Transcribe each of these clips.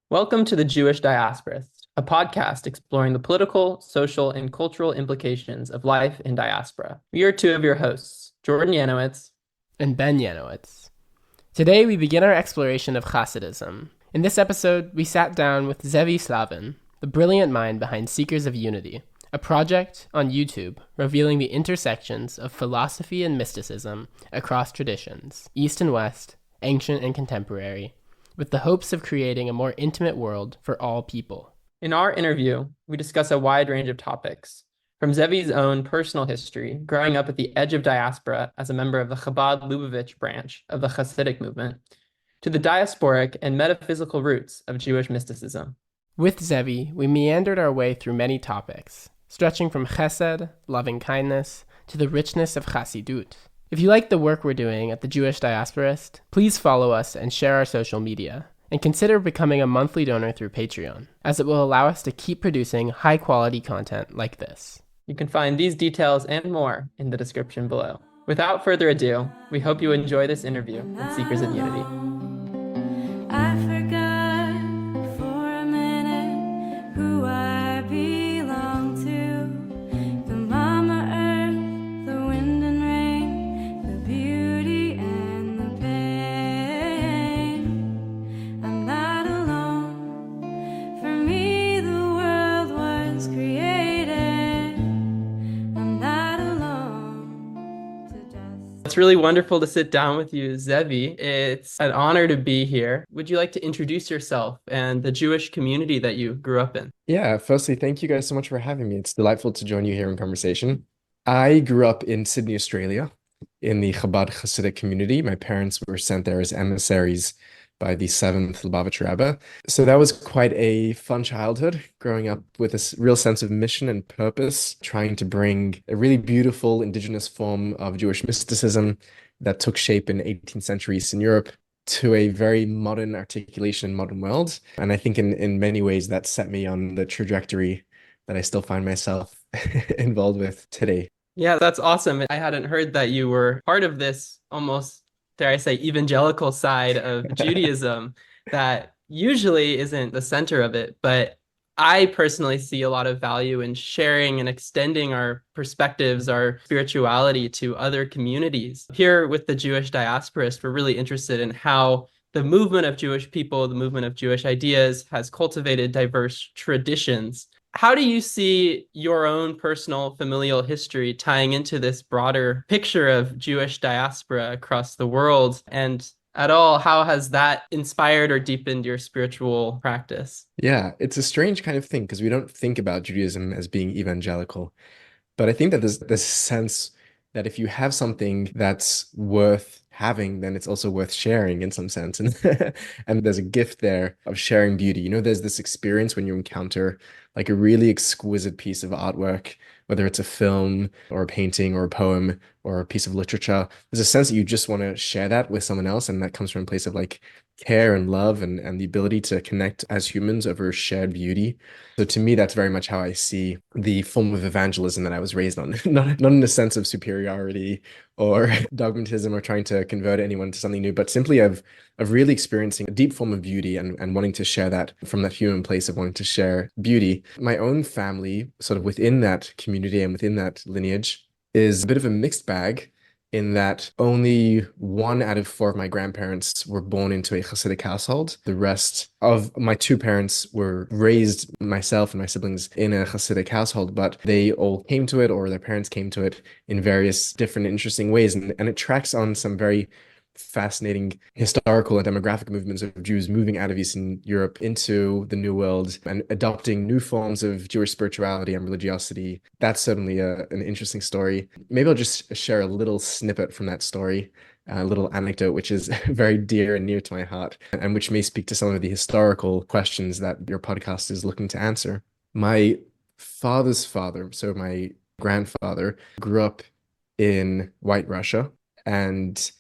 Welcome to the Jewish Diasporist, a podcast exploring the political, social, and cultural implications of life in diaspora. We are two of your hosts, Jordan Yanowitz and Ben Yanowitz. Today we begin our exploration of Hasidism. In this episode, we sat down with Zevi Slavin, the brilliant mind behind Seekers of Unity, a project on YouTube revealing the intersections of philosophy and mysticism across traditions, East and West, ancient and contemporary, with the hopes of creating a more intimate world for all people. In our interview, we discuss a wide range of topics, from Zevi's own personal history, growing up at the edge of diaspora as a member of the Chabad Lubavitch branch of the Hasidic movement, to the diasporic and metaphysical roots of Jewish mysticism. With Zevi, we meandered our way through many topics, stretching from chesed, loving kindness, to the richness of Chasidut. If you like the work we're doing at the Jewish Diasporist, please follow us and share our social media, and consider becoming a monthly donor through Patreon, as it will allow us to keep producing high-quality content like this. You can find these details and more in the description below. Without further ado, we hope you enjoy this interview with Seekers of Unity. I forgot for a minute who I belong to. The Mama Earth, the wind and rain, the beauty and the pain. I'm not alone. For me, the world was created. I'm not alone to just. It's really wonderful to sit down with you, Zevi. It's an honor to be here. Would you like to introduce yourself and the Jewish community that you grew up in? Yeah, firstly, thank you guys so much for having me. It's delightful to join you here in conversation. I grew up in Sydney, Australia, in the Chabad Hasidic community. My parents were sent there as emissaries by the seventh Lubavitch Rebbe. So that was quite a fun childhood, growing up with a real sense of mission and purpose, trying to bring a really beautiful indigenous form of Jewish mysticism that took shape in 18th century Eastern Europe to a very modern articulation in modern world. And I think in many ways that set me on the trajectory that I still find myself involved with today. Yeah, that's awesome. I hadn't heard that you were part of this almost, dare I say, evangelical side of Judaism that usually isn't the center of it. But I personally see a lot of value in sharing and extending our perspectives, our spirituality to other communities. Here with the Jewish Diasporist, we're really interested in how the movement of Jewish people, the movement of Jewish ideas has cultivated diverse traditions. How do you see your own personal familial history tying into this broader picture of Jewish diaspora across the world? And at all, how has that inspired or deepened your spiritual practice? Yeah, it's a strange kind of thing because we don't think about Judaism as being evangelical. But I think that there's this sense that if you have something that's worth having, then it's also worth sharing in some sense. And and there's a gift there of sharing beauty. You know, there's this experience when you encounter like a really exquisite piece of artwork, whether it's a film or a painting or a poem or a piece of literature. There's a sense that you just want to share that with someone else. And that comes from a place of like care and love and the ability to connect as humans over shared beauty. So to me, that's very much how I see the form of evangelism that I was raised on, not in a sense of superiority or dogmatism or trying to convert anyone to something new, but simply of really experiencing a deep form of beauty and wanting to share that from that human place of wanting to share beauty. My own family, sort of within that community and within that lineage, is a bit of a mixed bag in that only 1 out of 4 of my grandparents were born into a Hasidic household. The rest of my 2 parents were raised, myself and my siblings, in a Hasidic household, but they all came to it or their parents came to it in various different interesting ways. And it tracks on some very fascinating historical and demographic movements of Jews moving out of Eastern Europe into the New World and adopting new forms of Jewish spirituality and religiosity. That's certainly an interesting story. Maybe I'll just share a little snippet from that story, a little anecdote, which is very dear and near to my heart, and which may speak to some of the historical questions that your podcast is looking to answer. My father's father, so my grandfather, grew up in White Russia, and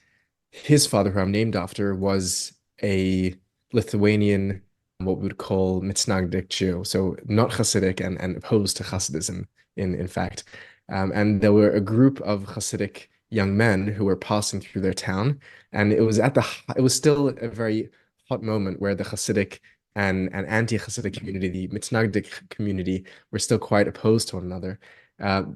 his father, who I'm named after, was a Lithuanian, what we would call Mitznagdik Jew, so not Hasidic and opposed to Hasidism, in fact. And there were a group of Hasidic young men who were passing through their town, and it was still a very hot moment where the Hasidic and an anti-Hasidic community, the Mitznagdic community, were still quite opposed to one another.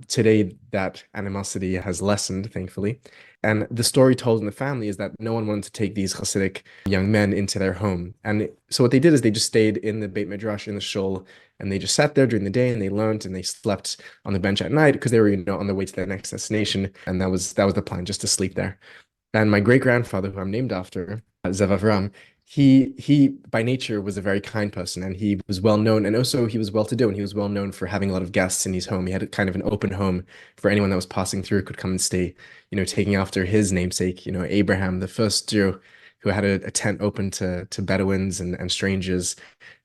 Today, that animosity has lessened, thankfully. And the story told in the family is that no one wanted to take these Hasidic young men into their home. And so what they did is they just stayed in the Beit Midrash, in the shul, and they just sat there during the day and they learned and they slept on the bench at night because they were, on the way to their next destination. And that was the plan, just to sleep there. And my great grandfather, who I'm named after, Zev, he by nature was a very kind person, and he was well known, and also he was well to do, and he was well known for having a lot of guests in his home. He had a kind of an open home for anyone that was passing through could come and stay, taking after his namesake, Abraham, the first Jew who had a tent open to Bedouins and strangers,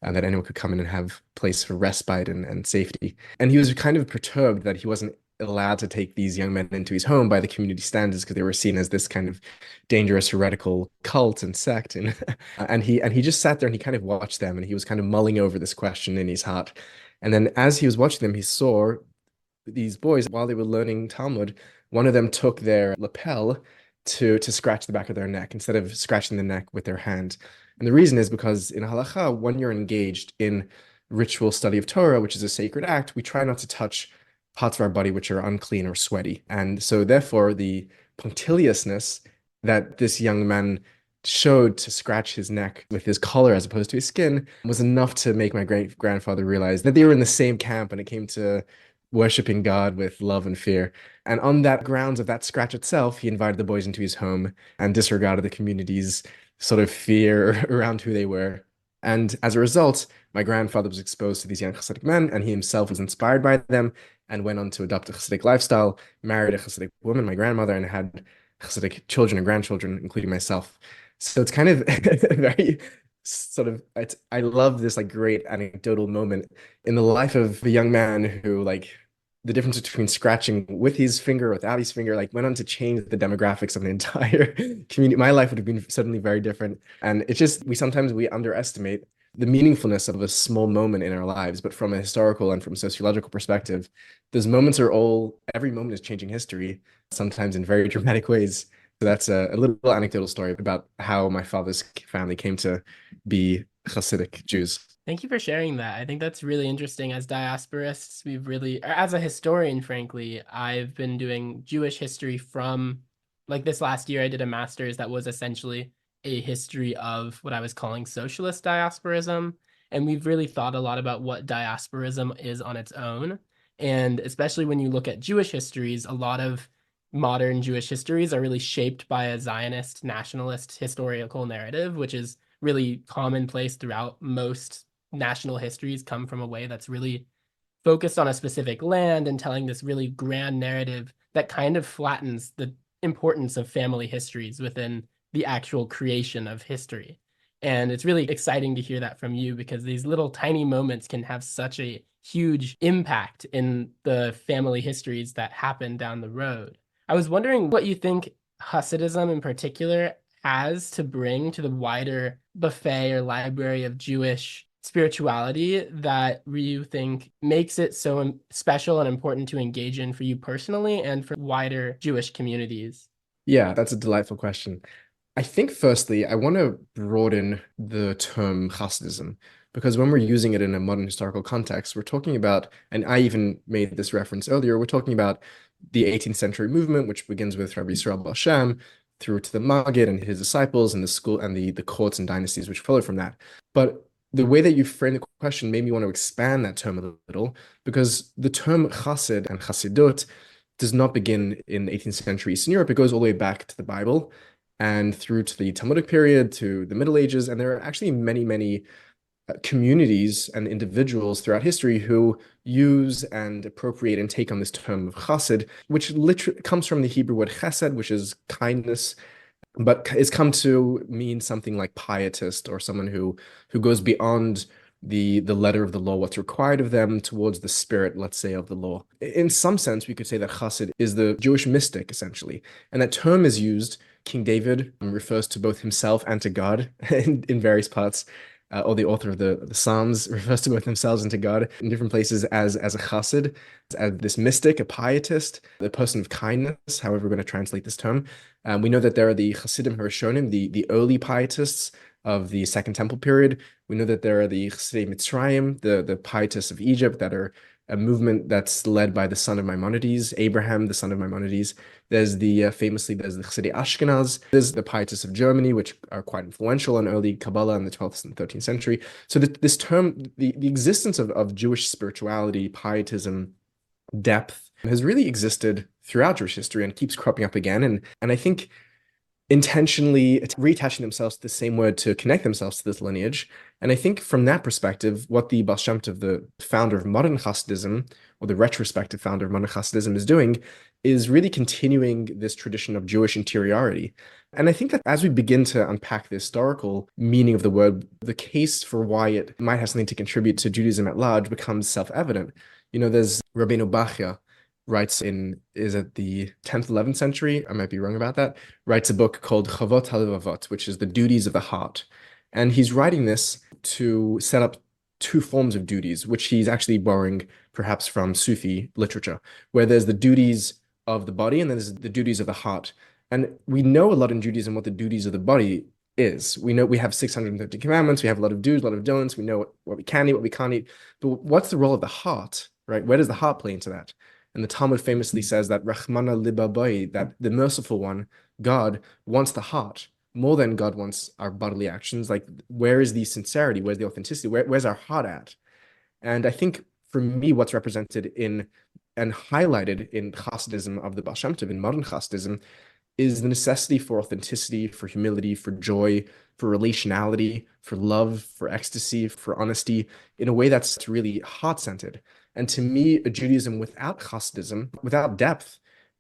and that anyone could come in and have place for respite and safety. And he was kind of perturbed that he wasn't allowed to take these young men into his home by the community standards because they were seen as this kind of dangerous heretical cult and sect, and and he just sat there and he kind of watched them, and he was kind of mulling over this question in his heart. And then as he was watching them, he saw these boys, while they were learning Talmud, one of them took their lapel to scratch the back of their neck instead of scratching the neck with their hand. And the reason is because in halacha, when you're engaged in ritual study of Torah, which is a sacred act, we try not to touch parts of our body which are unclean or sweaty. And so therefore the punctiliousness that this young man showed to scratch his neck with his collar as opposed to his skin was enough to make my great grandfather realize that they were in the same camp when it came to worshiping God with love and fear. And on that grounds of that scratch itself, he invited the boys into his home and disregarded the community's sort of fear around who they were. And as a result, my grandfather was exposed to these young Hasidic men, and he himself was inspired by them and went on to adopt a Hasidic lifestyle, married a Hasidic woman, my grandmother, and had Hasidic children and grandchildren, including myself. So it's kind of very sort of, I love this like great anecdotal moment in the life of a young man who, like, the difference between scratching with his finger or with Aly's finger, like, went on to change the demographics of an entire community. My life would have been suddenly very different. And it's just, sometimes we underestimate the meaningfulness of a small moment in our lives, but from a historical and from a sociological perspective, those moments every moment is changing history, sometimes in very dramatic ways. So that's a little anecdotal story about how my father's family came to be Hasidic Jews. Thank you for sharing that. I think that's really interesting. As diasporists, as a historian, frankly, I've been doing Jewish history from, like, this last year, I did a master's that was essentially a history of what I was calling socialist diasporism. And we've really thought a lot about what diasporism is on its own. And especially when you look at Jewish histories, a lot of modern Jewish histories are really shaped by a Zionist nationalist historical narrative, which is really commonplace throughout most national histories, come from a way that's really focused on a specific land and telling this really grand narrative that kind of flattens the importance of family histories within the actual creation of history. And it's really exciting to hear that from you, because these little tiny moments can have such a huge impact in the family histories that happen down the road. I was wondering what you think Hasidism in particular has to bring to the wider buffet or library of Jewish spirituality that you think makes it so special and important to engage in for you personally and for wider Jewish communities. Yeah, that's a delightful question. I think firstly, I want to broaden the term Hasidism, because when we're using it in a modern historical context, we're talking about, and I even made this reference earlier, we're talking about the 18th century movement, which begins with Rabbi Yisrael Baal Shem, through to the Maggid and his disciples and the school and the courts and dynasties which followed from that. But the way that you frame the question made me want to expand that term a little, because the term Chassid and Chassidut does not begin in 18th century Eastern Europe. It goes all the way back to the Bible and through to the Talmudic period, to the Middle Ages. And there are actually many, many communities and individuals throughout history who use and appropriate and take on this term of chassid, which literally comes from the Hebrew word chesed, which is kindness, but it's come to mean something like pietist, or someone who goes beyond the letter of the law, what's required of them, towards the spirit, let's say, of the law. In some sense, we could say that chassid is the Jewish mystic, essentially. And that term is used. King David refers to both himself and to God in various parts. Or the author of the Psalms refers to both themselves and to God in different places as a chassid, as this mystic, a pietist, the person of kindness, however we're going to translate this term. We know that there are the Chassidim Harashonim, the early pietists, of the Second Temple period. We know that there are the Chesed Mitzrayim, the pietists of Egypt, that are a movement that's led by the son of Maimonides, Abraham, the son of Maimonides. There's famously, there's the Chassidei Ashkenaz. There's the pietists of Germany, which are quite influential in early Kabbalah in the 12th and 13th century. So this term, the existence of Jewish spirituality, pietism, depth, has really existed throughout Jewish history and keeps cropping up again. And I think intentionally reattaching themselves to the same word to connect themselves to this lineage. And I think from that perspective, what the Baal Shem Tov, the founder of modern Hasidism, or the retrospective founder of modern Hasidism, is doing is really continuing this tradition of Jewish interiority. And I think that as we begin to unpack the historical meaning of the word, the case for why it might have something to contribute to Judaism at large becomes self-evident. There's Rabbeinu Bachya, writes is it the 10th, 11th century? I might be wrong about that. Writes a book called Chavot HaLevavot, which is the duties of the heart. And he's writing this to set up two forms of duties, which he's actually borrowing perhaps from Sufi literature, where there's the duties of the body and there's the duties of the heart. And we know a lot in Judaism what the duties of the body is. We know we have 650 commandments, we have a lot of do's, a lot of don'ts, we know what we can eat, what we can't eat. But what's the role of the heart, right? Where does the heart play into that? And the Talmud famously says that Rachmana Libabai, that the merciful one, God, wants the heart more than God wants our bodily actions. Like, where is the sincerity? Where's the authenticity? Where's our heart at? And I think for me, what's represented in and highlighted in Hasidism of the Baal Shem Tov, in modern Hasidism, is the necessity for authenticity, for humility, for joy, for relationality, for love, for ecstasy, for honesty, in a way that's really heart-centered. And to me, a Judaism without Hasidism, without depth,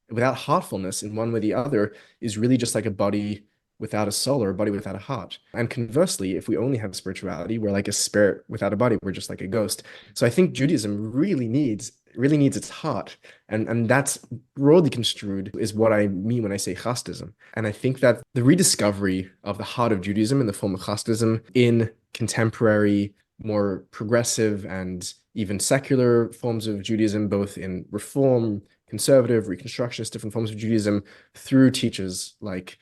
without heartfulness in one way or the other, is really just like a body without a soul or a body without a heart. And conversely, if we only have spirituality, we're like a spirit without a body, we're just like a ghost. So I think Judaism really needs its heart. And that's broadly construed is what I mean when I say Hasidism. And I think that the rediscovery of the heart of Judaism in the form of Hasidism in contemporary, more progressive and even secular forms of Judaism, both in Reform, Conservative, Reconstructionist, different forms of Judaism, through teachers like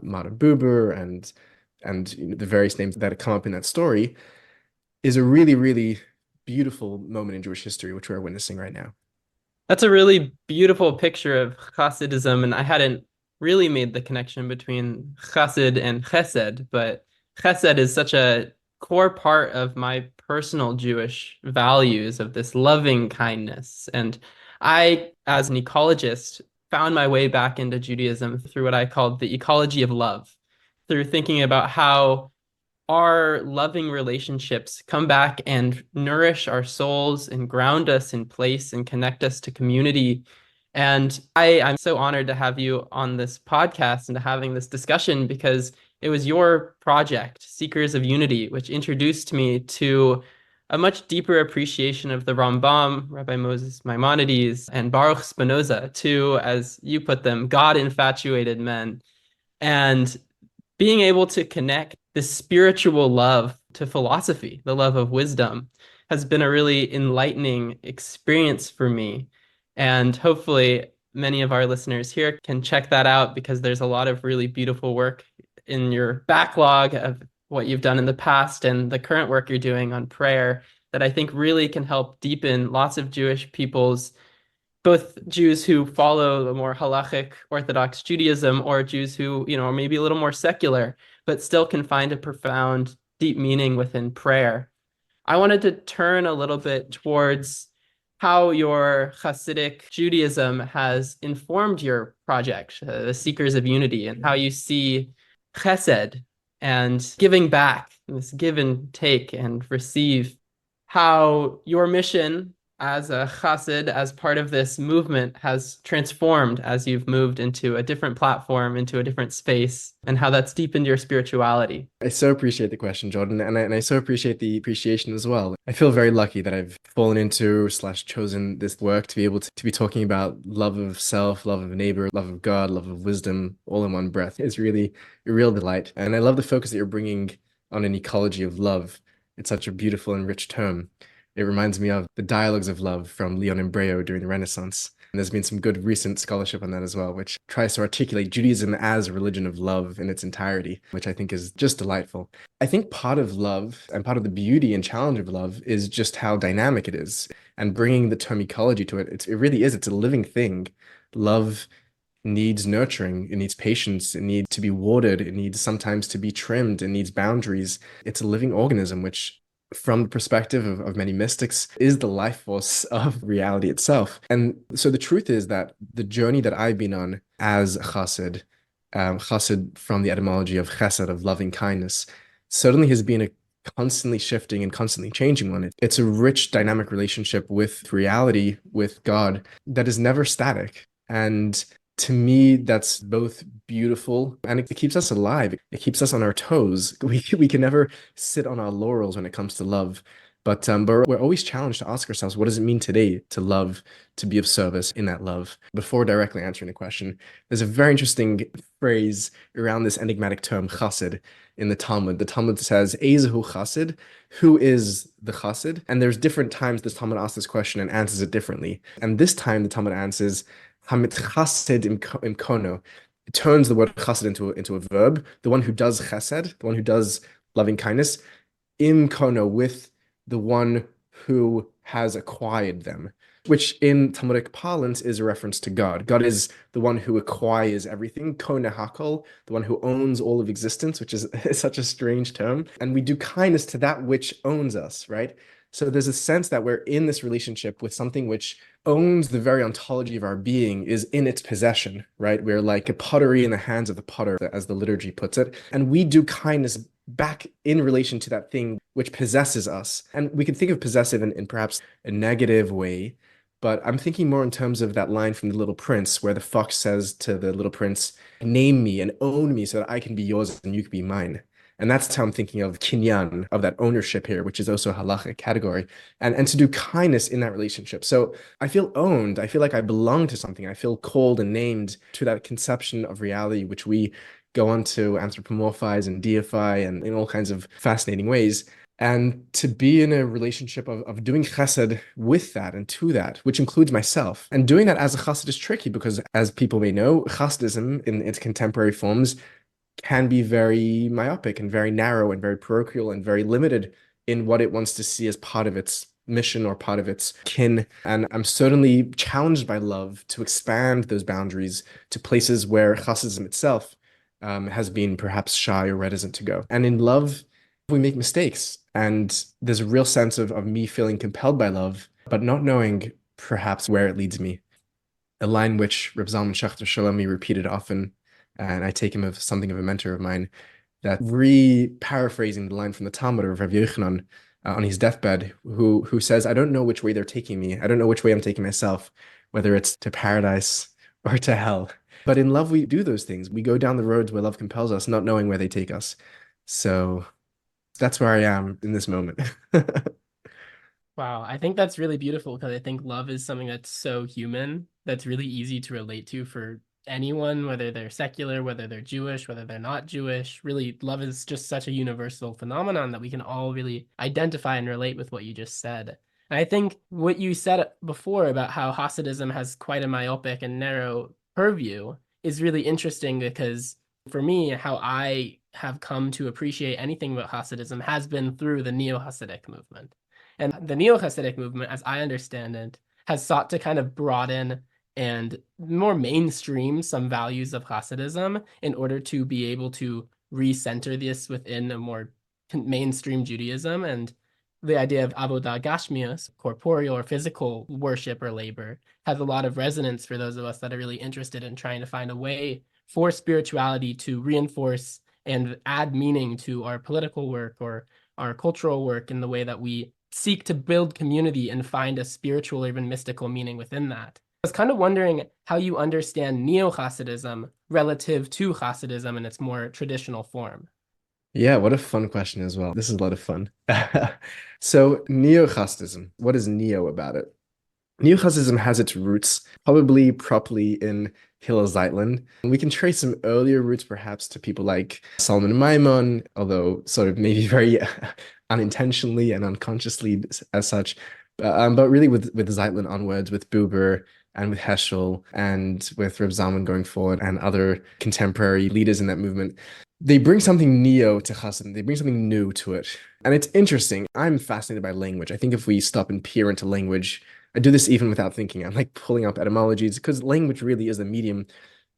Martin Buber and the various names that come up in that story, is a really, really beautiful moment in Jewish history, which we're witnessing right now. That's a really beautiful picture of Hasidism, and I hadn't really made the connection between Chassid and Chesed, but Chesed is such a core part of my personal Jewish values of this loving kindness. And I, as an ecologist, found my way back into Judaism through what I called the ecology of love, through thinking about how our loving relationships come back and nourish our souls and ground us in place and connect us to community. And I'm so honored to have you on this podcast and to having this discussion, because it was your project, Seekers of Unity, which introduced me to a much deeper appreciation of the Rambam, Rabbi Moses Maimonides, and Baruch Spinoza, two, as you put them, God-infatuated men. And being able to connect this spiritual love to philosophy, the love of wisdom, has been a really enlightening experience for me. And hopefully many of our listeners here can check that out, because there's a lot of really beautiful work in your backlog of what you've done in the past and the current work you're doing on prayer that I think really can help deepen lots of Jewish people's, both Jews who follow the more halachic Orthodox Judaism, or Jews who, are maybe a little more secular, but still can find a profound, deep meaning within prayer. I wanted to turn a little bit towards how your Hasidic Judaism has informed your project, the Seekers of Unity, and how you see Chesed and giving back, this give and take and receive, how your mission as a Chassid, as part of this movement, has transformed as you've moved into a different platform, into a different space, and how that's deepened your spirituality. I so appreciate the question, Jordan, and I so appreciate the appreciation as well. I feel very lucky that I've fallen into / chosen this work to be able to be talking about love of self, love of neighbor, love of God, love of wisdom, all in one breath. It's really a real delight. And I love the focus that you're bringing on an ecology of love. It's such a beautiful and rich term. It reminds me of the Dialogues of Love from Leon Embreo during the Renaissance. And there's been some good recent scholarship on that as well, which tries to articulate Judaism as a religion of love in its entirety, which I think is just delightful. I think part of love and part of the beauty and challenge of love is just how dynamic it is. And bringing the term ecology to it, it really is, it's a living thing. Love needs nurturing, it needs patience, it needs to be watered, it needs sometimes to be trimmed, it needs boundaries. It's a living organism, which from the perspective of many mystics is the life force of reality itself. And so the truth is that the journey that I've been on as a chassid, chassid from the etymology of chesed, of loving kindness, certainly has been a constantly shifting and constantly changing one. It's a rich, dynamic relationship with reality, with God, that is never static. And to me, that's both beautiful and it keeps us alive. It keeps us on our toes. We can never sit on our laurels when it comes to love. But we're always challenged to ask ourselves, what does it mean today to love, to be of service in that love? Before directly answering the question, there's a very interesting phrase around this enigmatic term, chassid, in the Talmud. The Talmud says, Ezehu chassid, who is the chassid? And there's different times the Talmud asks this question and answers it differently. And this time the Talmud answers, Hamit chassid im kono. It turns the word chassid into a verb. The one who does chesed, the one who does loving kindness, im kono, with the one who has acquired them, which in Talmudic parlance is a reference to God. God is the one who acquires everything, kone hakol, the one who owns all of existence, which is such a strange term. And we do kindness to that which owns us, right? So there's a sense that we're in this relationship with something which owns the very ontology of our being, is in its possession, right? We're like a pottery in the hands of the potter, as the liturgy puts it. And we do kindness back in relation to that thing which possesses us. And we can think of possessive in perhaps a negative way, but I'm thinking more in terms of that line from The Little Prince, where the fox says to the little prince, name me and own me so that I can be yours and you can be mine. And that's how I'm thinking of kinyan, of that ownership here, which is also a halachic category, and to do kindness in that relationship. So I feel owned. I feel like I belong to something. I feel called and named to that conception of reality, which we go on to anthropomorphize and deify and in all kinds of fascinating ways. And to be in a relationship of doing chesed with that and to that, which includes myself. And doing that as a chassid is tricky because, as people may know, Hasidism in its contemporary forms can be very myopic and very narrow and very parochial and very limited in what it wants to see as part of its mission or part of its kin. And I'm certainly challenged by love to expand those boundaries to places where Hasidism itself has been perhaps shy or reticent to go. And in love, we make mistakes. And there's a real sense of me feeling compelled by love, but not knowing perhaps where it leads me. A line which Reb Zalman Schachter Shalomi repeated often, and I take him as something of a mentor of mine, that re-paraphrasing the line from the Talmud of Rav Yochanan on his deathbed, who says, I don't know which way they're taking me. I don't know which way I'm taking myself, whether it's to paradise or to hell. But in love, we do those things. We go down the roads where love compels us, not knowing where they take us. So that's where I am in this moment. Wow, I think that's really beautiful because I think love is something that's so human, that's really easy to relate to for anyone, whether they're secular, whether they're Jewish, whether they're not Jewish. Really, love is just such a universal phenomenon that we can all really identify and relate with what you just said. And I think what you said before about how Hasidism has quite a myopic and narrow purview is really interesting because for me, how I have come to appreciate anything about Hasidism has been through the Neo-Hasidic movement. And the Neo-Hasidic movement, as I understand it, has sought to kind of broaden and more mainstream some values of Hasidism in order to be able to recenter this within a more mainstream Judaism. And the idea of avodah gashmias, corporeal or physical worship or labor, has a lot of resonance for those of us that are really interested in trying to find a way for spirituality to reinforce and add meaning to our political work or our cultural work in the way that we seek to build community and find a spiritual or even mystical meaning within that. I was kind of wondering how you understand Neo-Hasidism relative to Hasidism in its more traditional form. Yeah, what a fun question as well. This is a lot of fun. So Neo-Hasidism, what is neo about it? Neo-Hasidism has its roots probably properly in Hillel Zeitlin. We can trace some earlier roots perhaps to people like Solomon Maimon, although sort of maybe very unintentionally and unconsciously as such. But really with Zeitlin onwards, with Buber and with Heschel and with Reb Zalman going forward and other contemporary leaders in that movement, they bring something neo to Chassidism. They bring something new to it. And it's interesting. I'm fascinated by language. I think if we stop and peer into language, I do this even without thinking. I'm like pulling up etymologies because language really is the medium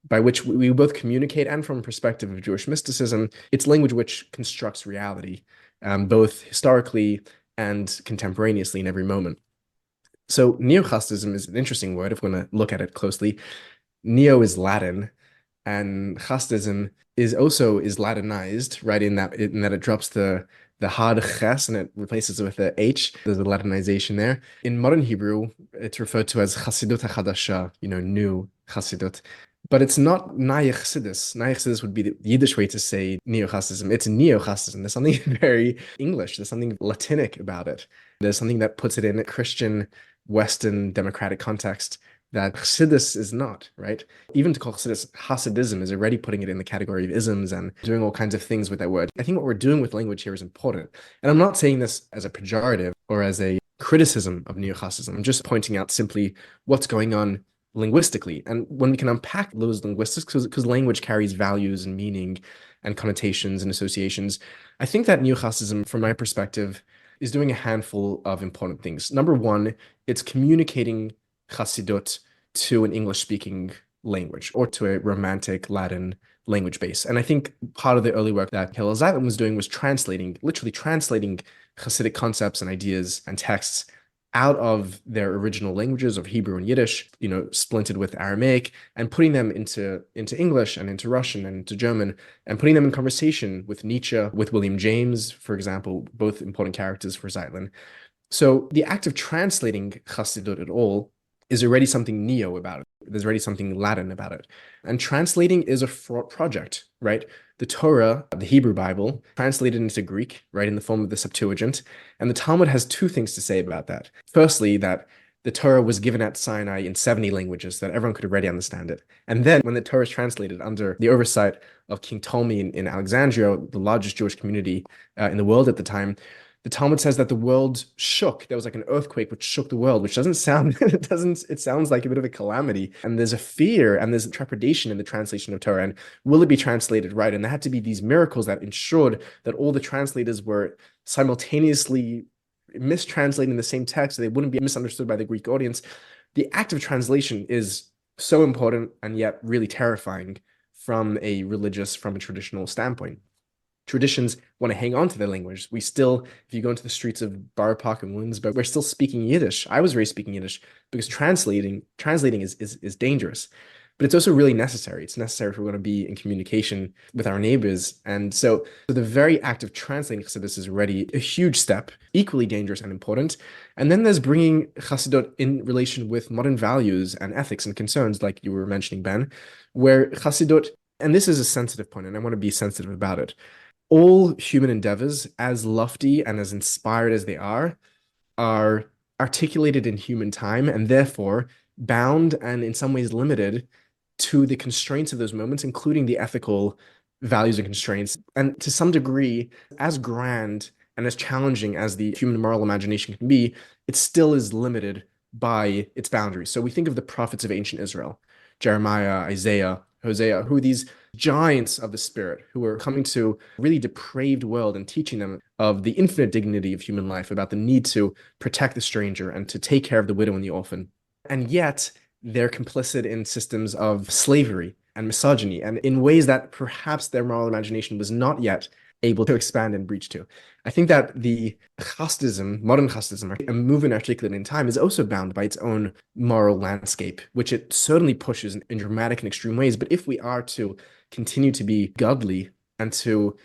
by which we both communicate, and from a perspective of Jewish mysticism, it's language which constructs reality, both historically and contemporaneously in every moment. So neo-Hasidism is an interesting word if we're going to look at it closely. Neo is Latin, and Hasidism is Latinized, right? In that it drops the hard ches and it replaces it with the h. There's a Latinization there. In modern Hebrew, it's referred to as Chasidut HaChadasha, new Chasidut. But it's not Naya Chassidus. Naya Chassidus would be the Yiddish way to say neo-Hasidism. It's neo-Hasidism. There's something very English. There's something Latinic about it. There's something that puts it in a Christian, Western, democratic context that Chassidus is not, right? Even to call Chassidus Hasidism is already putting it in the category of isms and doing all kinds of things with that word. I think what we're doing with language here is important. And I'm not saying this as a pejorative or as a criticism of neo-Hasidism. I'm just pointing out simply what's going on linguistically. And when we can unpack those linguistics, because language carries values and meaning and connotations and associations, I think that neo-Hasidism, from my perspective, is doing a handful of important things. Number one, it's communicating Chassidut to an English-speaking language or to a Romantic Latin language base. And I think part of the early work that Hillel Zeitlin was doing was literally translating Chassidic concepts and ideas and texts out of their original languages of Hebrew and Yiddish, splintered with Aramaic, and putting them into English and into Russian and into German, and putting them in conversation with Nietzsche, with William James, for example, both important characters for Zeitlin. So the act of translating Chassidut at all is already something neo about it. There's already something Latin about it. And translating is a fraught project, right? The Torah, the Hebrew Bible, translated into Greek, right, in the form of the Septuagint. And the Talmud has two things to say about that. Firstly, that the Torah was given at Sinai in 70 languages so that everyone could already understand it. And then when the Torah is translated under the oversight of King Ptolemy in Alexandria, the largest Jewish community in the world at the time, the Talmud says that the world shook. There was like an earthquake which shook the world, which doesn't sound, it sounds like a bit of a calamity. And there's a fear and there's trepidation in the translation of Torah. And will it be translated right? And there had to be these miracles that ensured that all the translators were simultaneously mistranslating the same text so they wouldn't be misunderstood by the Greek audience. The act of translation is so important and yet really terrifying from a traditional standpoint. Traditions want to hang on to their language. We still, if you go into the streets of Borough Park and Williamsburg, we're still speaking Yiddish. I was raised speaking Yiddish because translating is dangerous, but it's also really necessary. It's necessary if we're going to be in communication with our neighbors. And so the very act of translating Chassidus is already a huge step, equally dangerous and important. And then there's bringing Chassidut in relation with modern values and ethics and concerns, like you were mentioning, Ben, where Chassidut, and this is a sensitive point, and I want to be sensitive about it, all human endeavors, as lofty and as inspired as they are articulated in human time and therefore bound and in some ways limited to the constraints of those moments, including the ethical values and constraints. And to some degree, as grand and as challenging as the human moral imagination can be, it still is limited by its boundaries. So we think of the prophets of ancient Israel, Jeremiah, Isaiah, Hosea, who are these giants of the spirit who are coming to a really depraved world and teaching them of the infinite dignity of human life, about the need to protect the stranger and to take care of the widow and the orphan. And yet they're complicit in systems of slavery and misogyny, and in ways that perhaps their moral imagination was not yet able to expand and breach to. I think that the Hasidism, modern Hasidism, a movement articulated in time, is also bound by its own moral landscape, which it certainly pushes in dramatic and extreme ways. But if we are to continue to be godly and to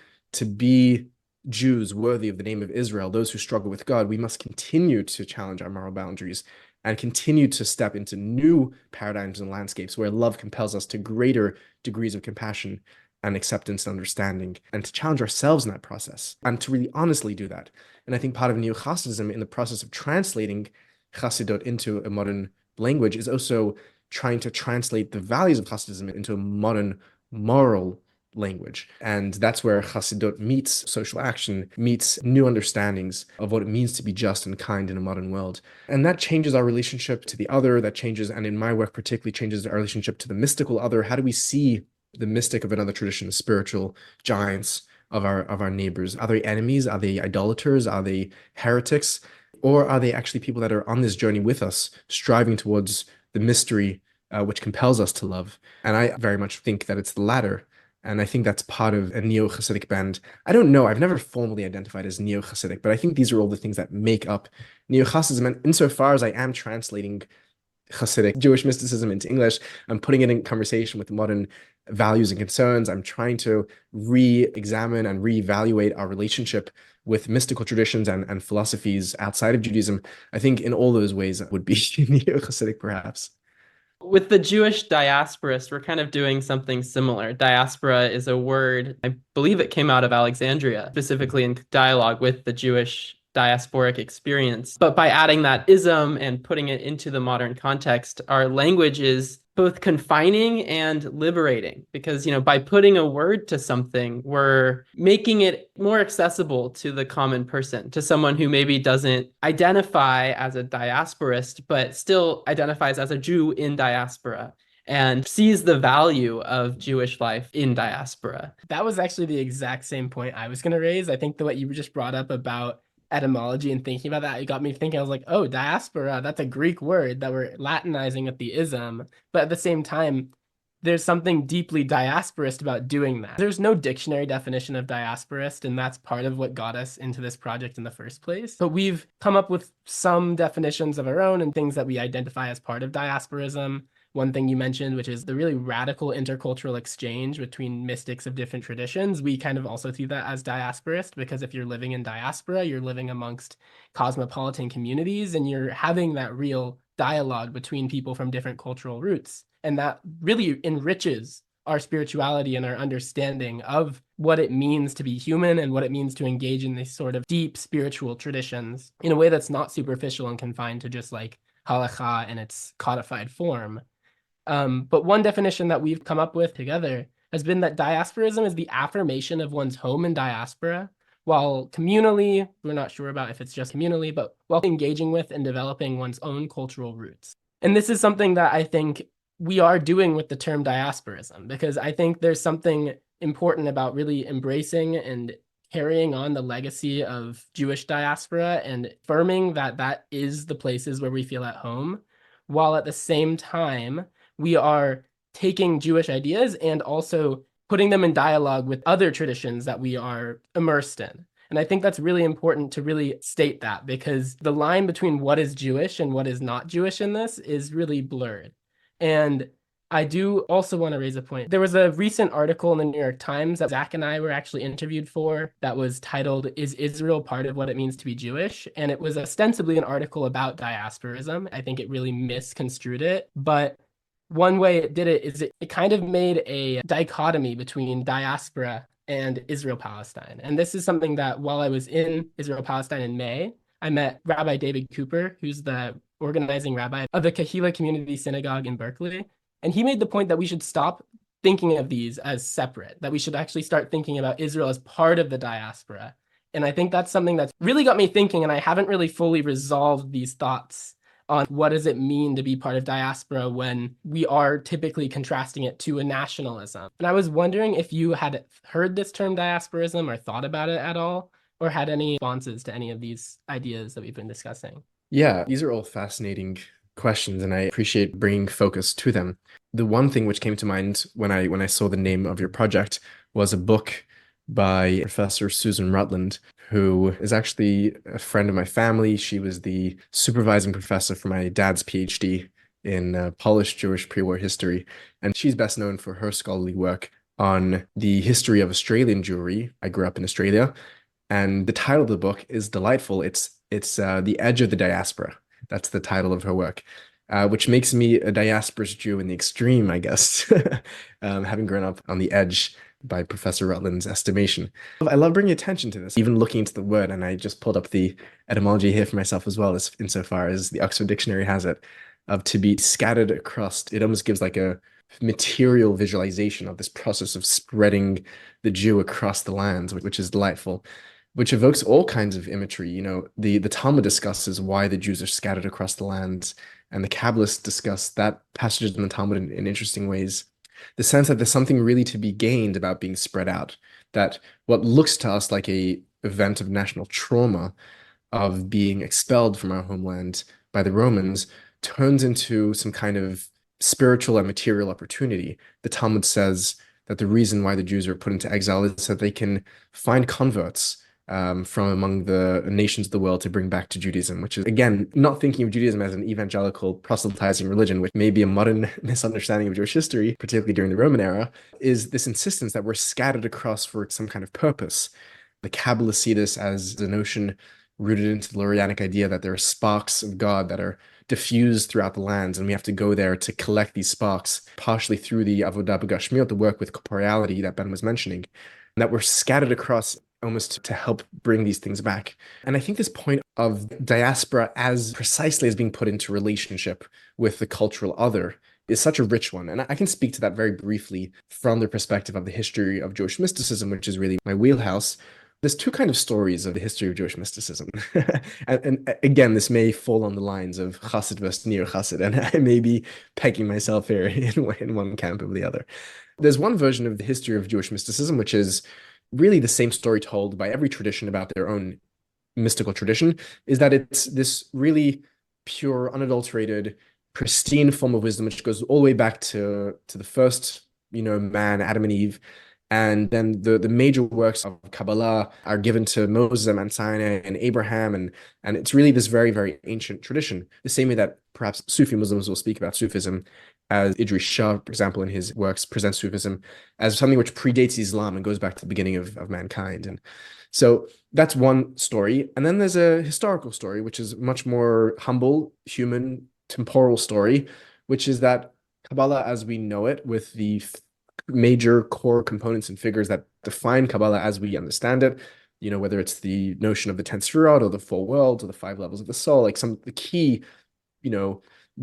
be Jews worthy of the name of Israel, those who struggle with God, we must continue to challenge our moral boundaries and continue to step into new paradigms and landscapes where love compels us to greater degrees of compassion and acceptance and understanding, and to challenge ourselves in that process, and to really honestly do that. And I think part of neo-Hasidism in the process of translating Chassidut into a modern language is also trying to translate the values of Hasidism into a modern moral language. And that's where Chassidut meets social action, meets new understandings of what it means to be just and kind in a modern world. And that changes our relationship to the other, that changes, and in my work particularly, changes our relationship to the mystical other. How do we see the mystic of another tradition, the spiritual giants of our neighbors? Are they enemies? Are they idolaters? Are they heretics? Or are they actually people that are on this journey with us, striving towards the mystery which compels us to love? And I very much think that it's the latter. And I think that's part of a neo-Hasidic band. I don't know, I've never formally identified as neo-Hasidic, but I think these are all the things that make up neo-Hasidism. And insofar as I am translating Hasidic Jewish mysticism into English, I'm putting it in conversation with modern values and concerns. I'm trying to re-examine and re-evaluate our relationship with mystical traditions and philosophies outside of Judaism. I think in all those ways it would be neo-Hasidic, perhaps. With the Jewish diasporist, we're kind of doing something similar. Diaspora is a word, I believe it came out of Alexandria, specifically in dialogue with the Jewish diasporic experience. But by adding that ism and putting it into the modern context, our language is both confining and liberating, because, by putting a word to something, we're making it more accessible to the common person, to someone who maybe doesn't identify as a diasporist, but still identifies as a Jew in diaspora and sees the value of Jewish life in diaspora. That was actually the exact same point I was going to raise. I think what you just brought up about etymology and thinking about that, it got me thinking. I was like, oh, diaspora, that's a Greek word that we're Latinizing with the ism. But at the same time, there's something deeply diasporist about doing that. There's no dictionary definition of diasporist, and that's part of what got us into this project in the first place. But we've come up with some definitions of our own and things that we identify as part of diasporism. One thing you mentioned, which is the really radical intercultural exchange between mystics of different traditions. We kind of also see that as diasporist, because if you're living in diaspora, you're living amongst cosmopolitan communities and you're having that real dialogue between people from different cultural roots. And that really enriches our spirituality and our understanding of what it means to be human and what it means to engage in these sort of deep spiritual traditions in a way that's not superficial and confined to just like halakha and its codified form. But one definition that we've come up with together has been that diasporism is the affirmation of one's home in diaspora, while communally, we're not sure about if it's just communally, but while engaging with and developing one's own cultural roots. And this is something that I think we are doing with the term diasporism, because I think there's something important about really embracing and carrying on the legacy of Jewish diaspora and affirming that that is the places where we feel at home, while at the same time, we are taking Jewish ideas and also putting them in dialogue with other traditions that we are immersed in. And I think that's really important to really state that, because the line between what is Jewish and what is not Jewish in this is really blurred. And I do also want to raise a point. There was a recent article in the New York Times that Zach and I were actually interviewed for that was titled, "Is Israel Part of What It Means to Be Jewish?" And it was ostensibly an article about diasporism. I think it really misconstrued it. But one way it did it is it kind of made a dichotomy between diaspora and Israel-Palestine. And this is something that while I was in Israel-Palestine in May, I met Rabbi David Cooper, who's the organizing rabbi of the Kehillah Community Synagogue in Berkeley. And he made the point that we should stop thinking of these as separate, that we should actually start thinking about Israel as part of the diaspora. And I think that's something that's really got me thinking, and I haven't really fully resolved these thoughts on what does it mean to be part of diaspora when we are typically contrasting it to a nationalism. And I was wondering if you had heard this term diasporism or thought about it at all, or had any responses to any of these ideas that we've been discussing. Yeah, these are all fascinating questions, and I appreciate bringing focus to them. The one thing which came to mind when I saw the name of your project was a book by Professor Susan Rutland, who is actually a friend of my family. She was the supervising professor for my dad's PhD in Polish Jewish pre-war history, and she's best known for her scholarly work on the history of Australian Jewry. I grew up in Australia, and the title of the book is delightful. It's The Edge of the Diaspora. That's the title of her work, which makes me a diasporist Jew in the extreme, I guess, having grown up on the edge by Professor Rutland's estimation. I love bringing attention to this, even looking into the word, and I just pulled up the etymology here for myself as well, as insofar as the Oxford Dictionary has it. of to be scattered across. It almost gives like a material visualization of this process of spreading the Jew across the lands, which is delightful, which evokes all kinds of imagery. The Talmud discusses why the Jews are scattered across the lands, and the Kabbalists discuss that passages in the Talmud in interesting ways. The sense that there's something really to be gained about being spread out, that what looks to us like a event of national trauma of being expelled from our homeland by the Romans turns into some kind of spiritual and material opportunity. The Talmud says that the reason why the Jews are put into exile is that they can find converts from among the nations of the world to bring back to Judaism, which is, again, not thinking of Judaism as an evangelical proselytizing religion, which may be a modern misunderstanding of Jewish history, particularly during the Roman era, is this insistence that we're scattered across for some kind of purpose. The Kabbalists see this as a notion rooted into the Lurianic idea that there are sparks of God that are diffused throughout the lands, and we have to go there to collect these sparks, partially through the avodah b'gashmiot, the work with corporeality that Ben was mentioning, and that we're scattered across almost to help bring these things back. And I think this point of diaspora as precisely as being put into relationship with the cultural other is such a rich one. And I can speak to that very briefly from the perspective of the history of Jewish mysticism, which is really my wheelhouse. There's two kind of stories of the history of Jewish mysticism. and again, this may fall on the lines of Chassid versus neo-Chassid, and I may be pegging myself here in one camp or the other. There's one version of the history of Jewish mysticism, which is really the same story told by every tradition about their own mystical tradition, is that it's this really pure, unadulterated, pristine form of wisdom, which goes all the way back to the first, man, Adam and Eve. And then the major works of Kabbalah are given to Moses and Mount Sinai and Abraham, and it's really this very, very ancient tradition. The same way that perhaps Sufi Muslims will speak about Sufism, as Idris Shah, for example, in his works presents Sufism as something which predates Islam and goes back to the beginning of mankind. And so that's one story. And then there's a historical story, which is much more humble, human, temporal story, which is that Kabbalah as we know it, with the major core components and figures that define Kabbalah as we understand it, whether it's the notion of the 10 Sefirot or the 4 worlds or the 5 levels of the soul, like some of the key,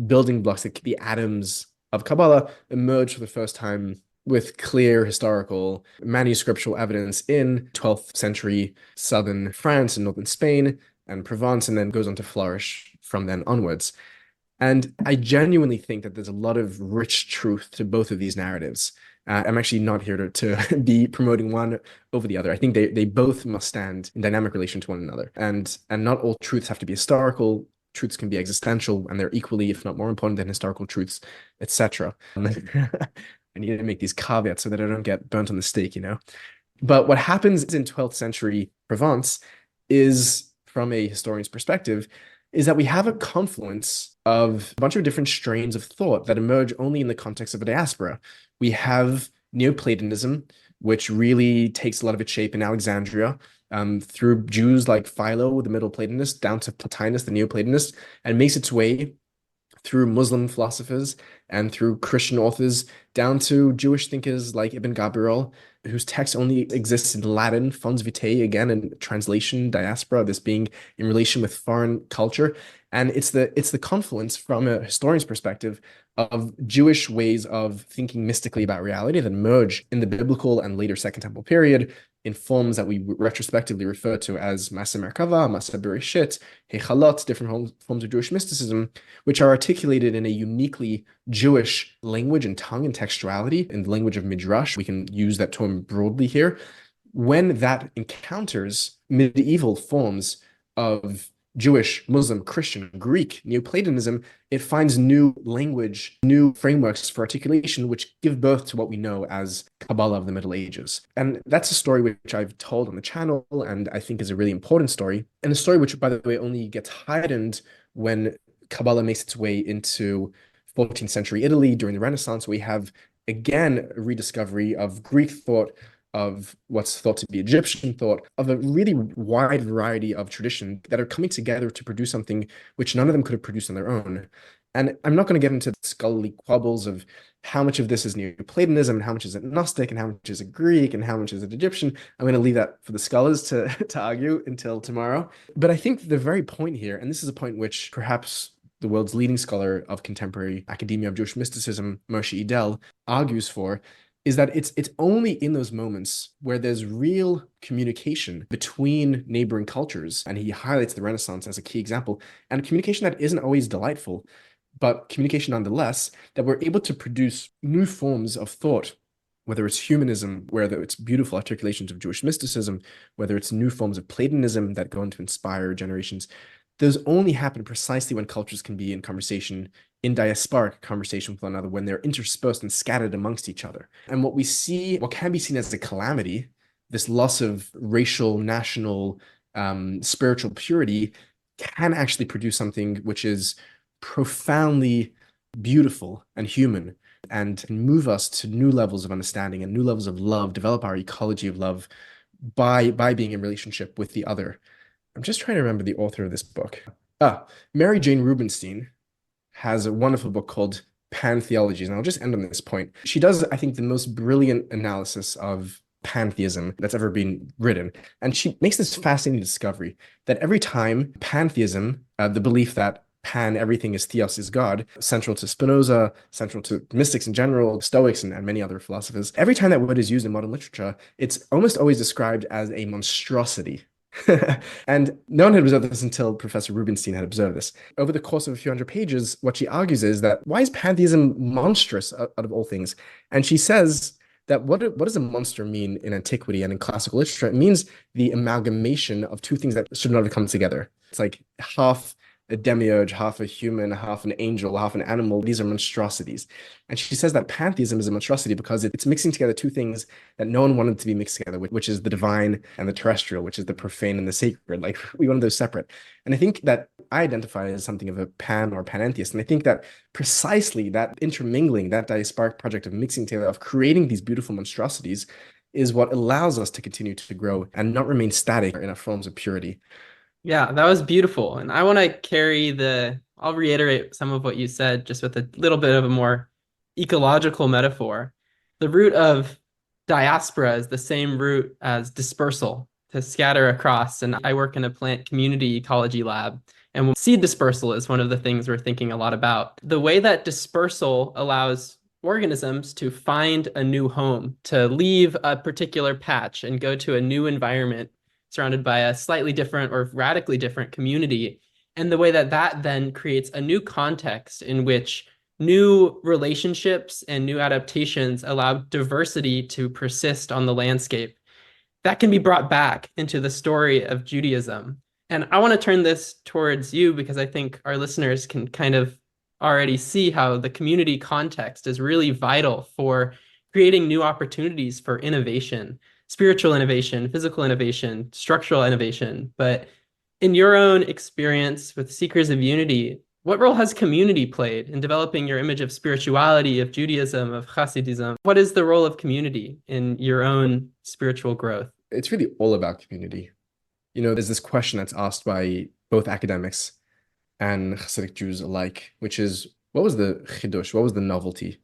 building blocks, the atoms of Kabbalah emerged for the first time with clear historical manuscriptural evidence in 12th century southern France and northern Spain and Provence, and then goes on to flourish from then onwards. And I genuinely think that there's a lot of rich truth to both of these narratives. I'm actually not here to be promoting one over the other. I think they both must stand in dynamic relation to one another. And not all truths have to be historical. Truths can be existential, and they're equally, if not more important than historical truths, etc. I need to make these caveats so that I don't get burnt on the stake, But what happens in 12th century Provence is, from a historian's perspective, is that we have a confluence of a bunch of different strains of thought that emerge only in the context of a diaspora. We have Neoplatonism, which really takes a lot of its shape in Alexandria, through Jews like Philo, the Middle Platonist, down to Plotinus, the Neoplatonist, and makes its way through Muslim philosophers and through Christian authors down to Jewish thinkers like Ibn Gabriel, whose text only exists in Latin, Fons Vitae, again, in translation, diaspora, this being in relation with foreign culture. And it's the confluence from a historian's perspective of Jewish ways of thinking mystically about reality that emerge in the biblical and later Second Temple period in forms that we retrospectively refer to as Masa Merkava, Masa Bereshit, Hechalot, different forms of Jewish mysticism, which are articulated in a uniquely Jewish language and tongue and textuality, in the language of Midrash. We can use that term broadly here. When that encounters medieval forms of Jewish, Muslim, Christian, Greek, Neoplatonism, it finds new language, new frameworks for articulation, which give birth to what we know as Kabbalah of the Middle Ages. And that's a story which I've told on the channel, and I think is a really important story. And a story which, by the way, only gets heightened when Kabbalah makes its way into 14th century Italy during the Renaissance. We have, again, a rediscovery of Greek thought, of what's thought to be Egyptian thought, of a really wide variety of traditions that are coming together to produce something which none of them could have produced on their own. And I'm not going to get into scholarly quabbles of how much of this is Neoplatonism and how much is it Gnostic and how much is it Greek and how much is it Egyptian. I'm going to leave that for the scholars to argue until tomorrow. But I think the very point here, and this is a point which perhaps the world's leading scholar of contemporary academia of Jewish mysticism, Moshe Idel, argues for, is that it's only in those moments where there's real communication between neighboring cultures, and he highlights the Renaissance as a key example, and a communication that isn't always delightful, but communication nonetheless, that we're able to produce new forms of thought, whether it's humanism, whether it's beautiful articulations of Jewish mysticism, whether it's new forms of Platonism that go on to inspire generations. Those only happen precisely when cultures can be in conversation, in diasporic conversation with one another, when they're interspersed and scattered amongst each other. And what we see, what can be seen as a calamity, this loss of racial, national, spiritual purity, can actually produce something which is profoundly beautiful and human, and move us to new levels of understanding and new levels of love, develop our ecology of love by being in relationship with the other. I'm just trying to remember the author of this book. Mary Jane Rubenstein has a wonderful book called Pantheologies, and I'll just end on this point. She does, I think, the most brilliant analysis of pantheism that's ever been written. And she makes this fascinating discovery that every time pantheism, the belief that pan, everything is theos, is God, central to Spinoza, central to mystics in general, Stoics, and many other philosophers. Every time that word is used in modern literature, it's almost always described as a monstrosity. And no one had observed this until Professor Rubenstein had observed this. Over the course of a few hundred pages, what she argues is that why is pantheism monstrous out of all things? And she says that what does a monster mean in antiquity and in classical literature? It means the amalgamation of two things that should not have come together. It's like half a demiurge, half a human, half an angel, half an animal. These are monstrosities. And she says that pantheism is a monstrosity because it's mixing together two things that no one wanted to be mixed together, which is the divine and the terrestrial, which is the profane and the sacred. Like, we wanted those separate. And I think that I identify as something of a pan or panentheist. And I think that precisely that intermingling, that diasporic project of mixing together, of creating these beautiful monstrosities, is what allows us to continue to grow and not remain static in our forms of purity. Yeah, that was beautiful. And I want to I'll reiterate some of what you said, just with a little bit of a more ecological metaphor. The root of diaspora is the same root as dispersal, to scatter across. And I work in a plant community ecology lab. And seed dispersal is one of the things we're thinking a lot about. The way that dispersal allows organisms to find a new home, to leave a particular patch and go to a new environment surrounded by a slightly different or radically different community, and the way that that then creates a new context in which new relationships and new adaptations allow diversity to persist on the landscape. That can be brought back into the story of Judaism. And I want to turn this towards you because I think our listeners can kind of already see how the community context is really vital for creating new opportunities for innovation. Spiritual innovation, physical innovation, structural innovation. But in your own experience with Seekers of Unity, what role has community played in developing your image of spirituality, of Judaism, of Hasidism? What is the role of community in your own spiritual growth? It's really all about community. You know, there's this question that's asked by both academics and Hasidic Jews alike, which is, what was the chidush? What was the novelty?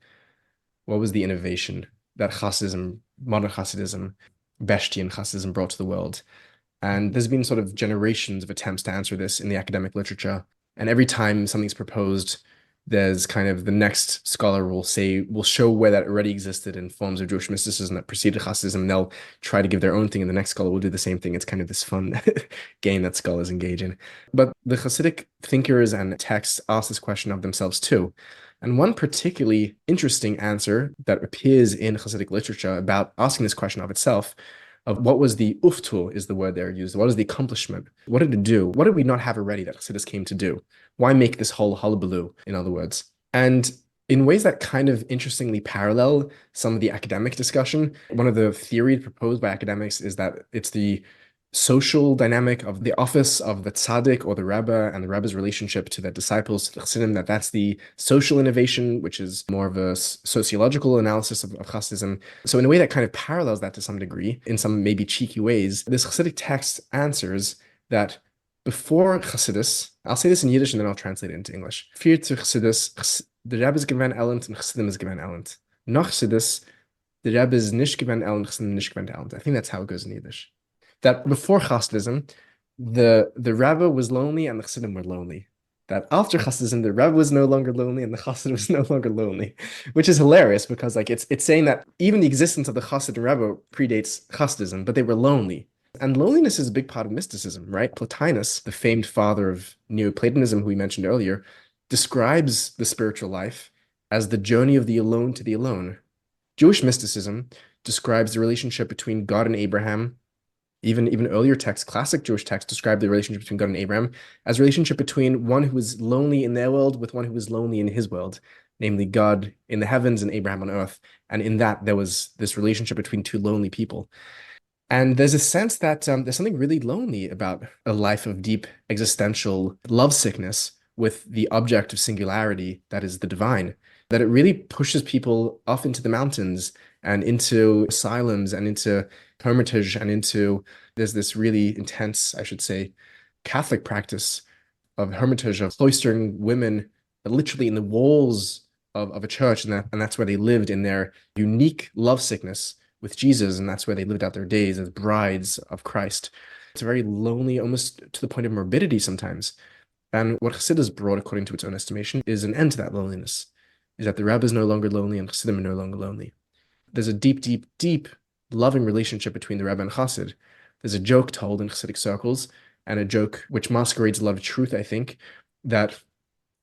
What was the innovation that Hasidism, modern Hasidism, Beshtian Hasidism brought to the world? And there's been sort of generations of attempts to answer this in the academic literature. And every time something's proposed, there's kind of the next scholar will show where that already existed in forms of Jewish mysticism that preceded Hasidism. And they'll try to give their own thing, and the next scholar will do the same thing. It's kind of this fun game that scholars engage in. But the Hasidic thinkers and texts ask this question of themselves too. And one particularly interesting answer that appears in Hasidic literature about asking this question of itself, of what was the uftul, is the word there used. What is the accomplishment? What did it do? What did we not have already that Hasidus came to do? Why make this whole hullabaloo, in other words? And in ways that kind of interestingly parallel some of the academic discussion, one of the theories proposed by academics is that it's the social dynamic of the office of the tzaddik or the Rebbe and the Rebbe's relationship to the disciples, to the Chassidim, that's the social innovation, which is more of a sociological analysis of Chassidism. So in a way that kind of parallels that to some degree, in some maybe cheeky ways, this Chassidic text answers that before Chassidus, I'll say this in Yiddish and then I'll translate it into English. Für zu Chassidus, the Rebbe is given Elend and Chassidim is given Elend. Nach Chassidus, the Rebbe is nicht given Elend, Chassidim nicht given Elend. I think that's how it goes in Yiddish. That before Hasidism, the Rebbe was lonely and the Chassidim were lonely. that after Hasidism, the Rebbe was no longer lonely and the Chassid was no longer lonely, which is hilarious because like it's saying that even the existence of the Chassid and Rebbe predates Hasidism, but they were lonely. And loneliness is a big part of mysticism, right? Plotinus, the famed father of Neoplatonism, who we mentioned earlier, describes the spiritual life as the journey of the alone to the alone. Jewish mysticism describes the relationship between God and Abraham. Even earlier texts, classic Jewish texts, describe the relationship between God and Abraham as a relationship between one who is lonely in their world with one who is lonely in his world, namely God in the heavens and Abraham on earth. And in that, there was this relationship between two lonely people. And there's a sense that there's something really lonely about a life of deep existential lovesickness with the object of singularity that is the divine, that it really pushes people off into the mountains and into asylums and into hermitage and into, there's this really intense, I should say, Catholic practice of hermitage, of cloistering women literally in the walls of a church, and that's where they lived in their unique lovesickness with Jesus, and that's where they lived out their days as brides of Christ. It's very lonely, almost to the point of morbidity sometimes. And what Chassidus brought, according to its own estimation, is an end to that loneliness, is that the Rebbe is no longer lonely and Chassidim are no longer lonely. There's a deep, deep, deep loving relationship between the Rebbe and Chassid. There's a joke told in Chassidic circles, and a joke which masquerades a lot of truth, I think, that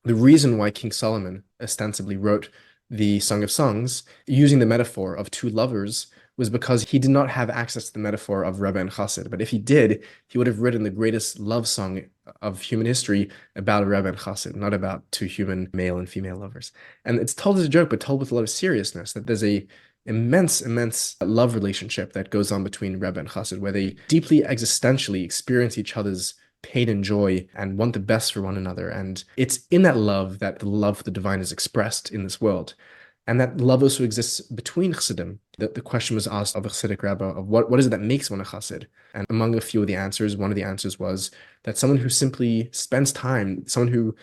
the reason why King Solomon ostensibly wrote the Song of Songs, using the metaphor of two lovers, was because he did not have access to the metaphor of Rebbe and Chassid. But if he did, he would have written the greatest love song of human history about a Rebbe and Chassid, not about two human male and female lovers. And it's told as a joke, but told with a lot of seriousness, that there's a immense, immense love relationship that goes on between Rebbe and Chassid, where they deeply existentially experience each other's pain and joy and want the best for one another. And it's in that love that the love for the divine is expressed in this world. And that love also exists between Chassidim. The question was asked of a Chassidic Rebbe of what is it that makes one a Chassid? And among a few of the answers, one of the answers was that someone who simply spends time, someone who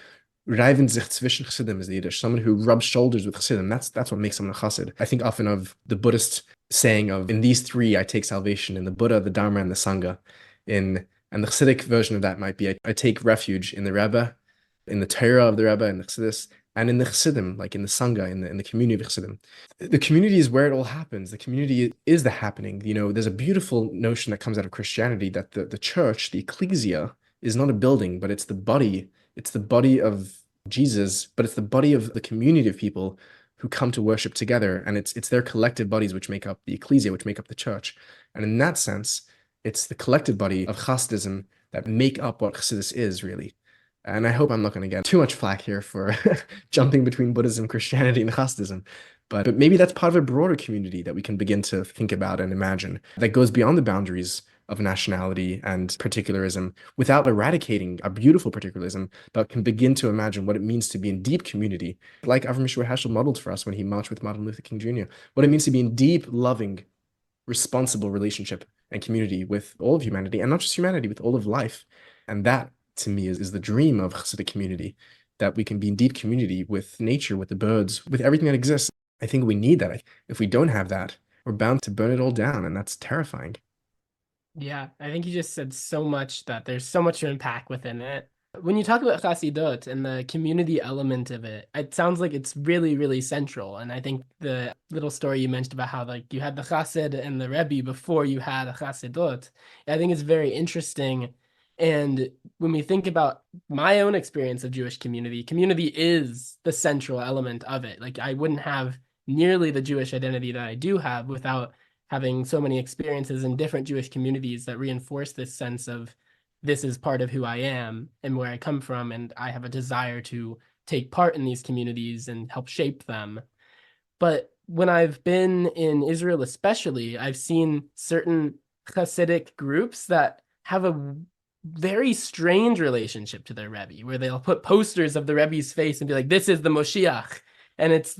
reiben sich zwischen Chassidim is the Yiddish, someone who rubs shoulders with Chassidim, that's what makes someone a Chassid. I think often of the Buddhist saying of, in these three I take salvation, in the Buddha, the Dharma, and the Sangha. And the Chassidic version of that might be, I take refuge in the Rebbe, in the Torah of the Rebbe, and the Chassidus, and in the Chassidim, like in the Sangha, in the community of Chassidim. The community is where it all happens. The community is the happening. You know, there's a beautiful notion that comes out of Christianity that the church, the ecclesia, is not a building, but it's the body. It's the body of Jesus, but it's the body of the community of people who come to worship together. And it's their collective bodies which make up the ecclesia, which make up the church. And in that sense, it's the collective body of Hasidism that make up what Chassidus is, really. And I hope I'm not going to get too much flack here for jumping between Buddhism, Christianity, and Hasidism. But maybe that's part of a broader community that we can begin to think about and imagine that goes beyond the boundaries of nationality and particularism without eradicating a beautiful particularism, but can begin to imagine what it means to be in deep community, like Avram Yeshua Heschel modeled for us when he marched with Martin Luther King Jr., what it means to be in deep, loving, responsible relationship and community with all of humanity, and not just humanity, with all of life. And that, to me, is the dream of Chassidic community, that we can be in deep community with nature, with the birds, with everything that exists. I think we need that. If we don't have that, we're bound to burn it all down, and that's terrifying. Yeah, I think you just said so much that there's so much to unpack within it. When you talk about Chassidut and the community element of it, it sounds like it's really, really central. And I think the little story you mentioned about how like you had the Chassid and the Rebbe before you had a Chassidut, I think is very interesting. And when we think about my own experience of Jewish community is the central element of it. Like I wouldn't have nearly the Jewish identity that I do have without having so many experiences in different Jewish communities that reinforce this sense of this is part of who I am and where I come from, and I have a desire to take part in these communities and help shape them. But when I've been in Israel especially, I've seen certain Hasidic groups that have a very strange relationship to their Rebbe, where they'll put posters of the Rebbe's face and be like, this is the Moshiach. And it's,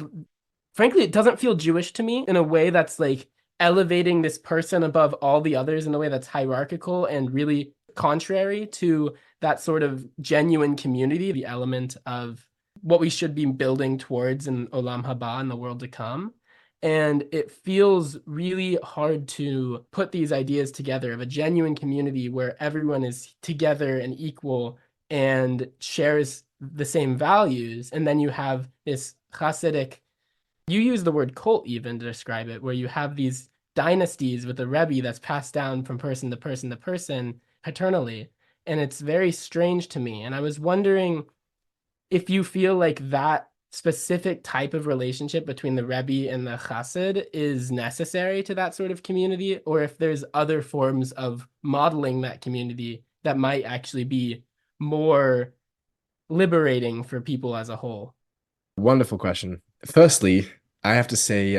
frankly, it doesn't feel Jewish to me in a way that's like elevating this person above all the others in a way that's hierarchical and really contrary to that sort of genuine community, the element of what we should be building towards in Olam Haba, in the world to come. And it feels really hard to put these ideas together of a genuine community where everyone is together and equal and shares the same values, and then you have this Hasidic, you use the word cult even to describe it, where you have these dynasties with a Rebbe that's passed down from person to person to person paternally. And it's very strange to me. And I was wondering if you feel like that specific type of relationship between the Rebbe and the Chassid is necessary to that sort of community, or if there's other forms of modeling that community that might actually be more liberating for people as a whole. Wonderful question. Firstly, I have to say,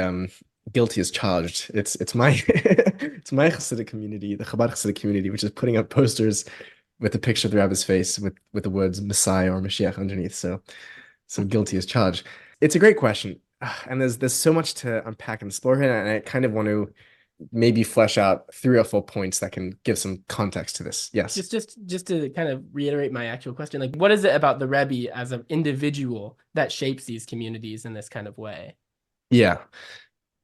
guilty as charged. It's my it's my Hasidic community, the Chabad Hasidic community, which is putting up posters with a picture of the rabbi's face with the words Messiah or Mashiach underneath. So guilty as charged. It's a great question, and there's so much to unpack and explore here, and I kind of want to maybe flesh out 3 or 4 points that can give some context to this. Yes. Just to kind of reiterate my actual question, like what is it about the Rebbe as an individual that shapes these communities in this kind of way? Yeah.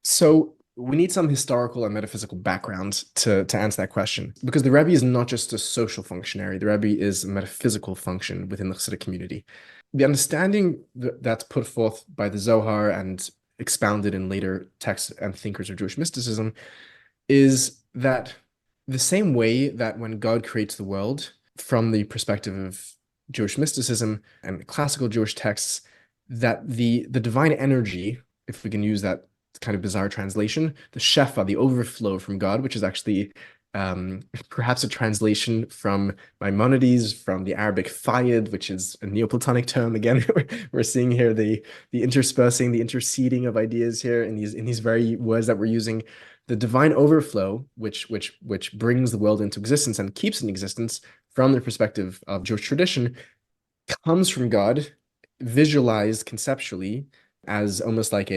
So we need some historical and metaphysical background to answer that question, because the Rebbe is not just a social functionary. The Rebbe is a metaphysical function within the Hasidic community. The understanding that's put forth by the Zohar and expounded in later texts and thinkers of Jewish mysticism is that the same way that when God creates the world from the perspective of Jewish mysticism and classical Jewish texts, that the divine energy, if we can use that kind of bizarre translation, the shefa, the overflow from God, which is actually perhaps a translation from Maimonides, from the Arabic fayed, which is a Neoplatonic term. Again, we're seeing here the interspersing, the interceding of ideas here in these very words that we're using. The divine overflow, which brings the world into existence and keeps it in existence from the perspective of Jewish tradition, comes from God, visualized conceptually as almost like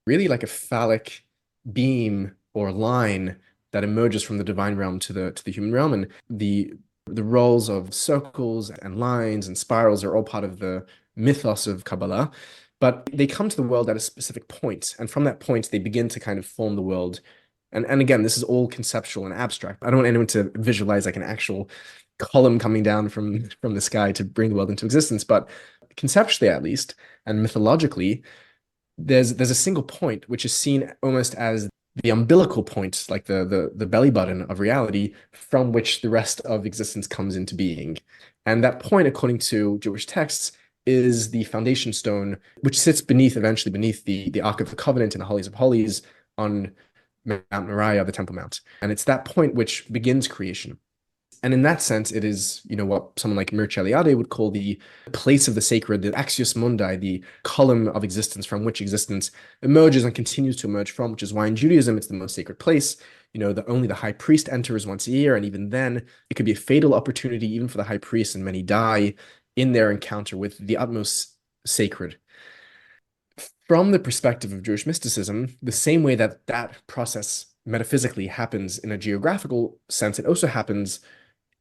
really like a phallic beam or line that emerges from the divine realm to the human realm. And the roles of circles and lines and spirals are all part of the mythos of Kabbalah, but they come to the world at a specific point. And from that point, they begin to kind of form the world. And again, this is all conceptual and abstract. I don't want anyone to visualize like an actual column coming down from the sky to bring the world into existence, but conceptually at least, and mythologically, there's a single point which is seen almost as the umbilical point, like the belly button of reality from which the rest of existence comes into being. And that point, according to Jewish texts, is the foundation stone, which sits eventually beneath the Ark of the Covenant in the Holies of Holies on Mount Moriah, the Temple Mount. And it's that point which begins creation. And in that sense, it is, what someone like Mircea Eliade would call the place of the sacred, the axios mundi, the column of existence from which existence emerges and continues to emerge from, which is why in Judaism, it's the most sacred place. Only the high priest enters once a year. And even then, it could be a fatal opportunity even for the high priest, and many die in their encounter with the utmost sacred. From the perspective of Jewish mysticism, the same way that process metaphysically happens in a geographical sense, it also happens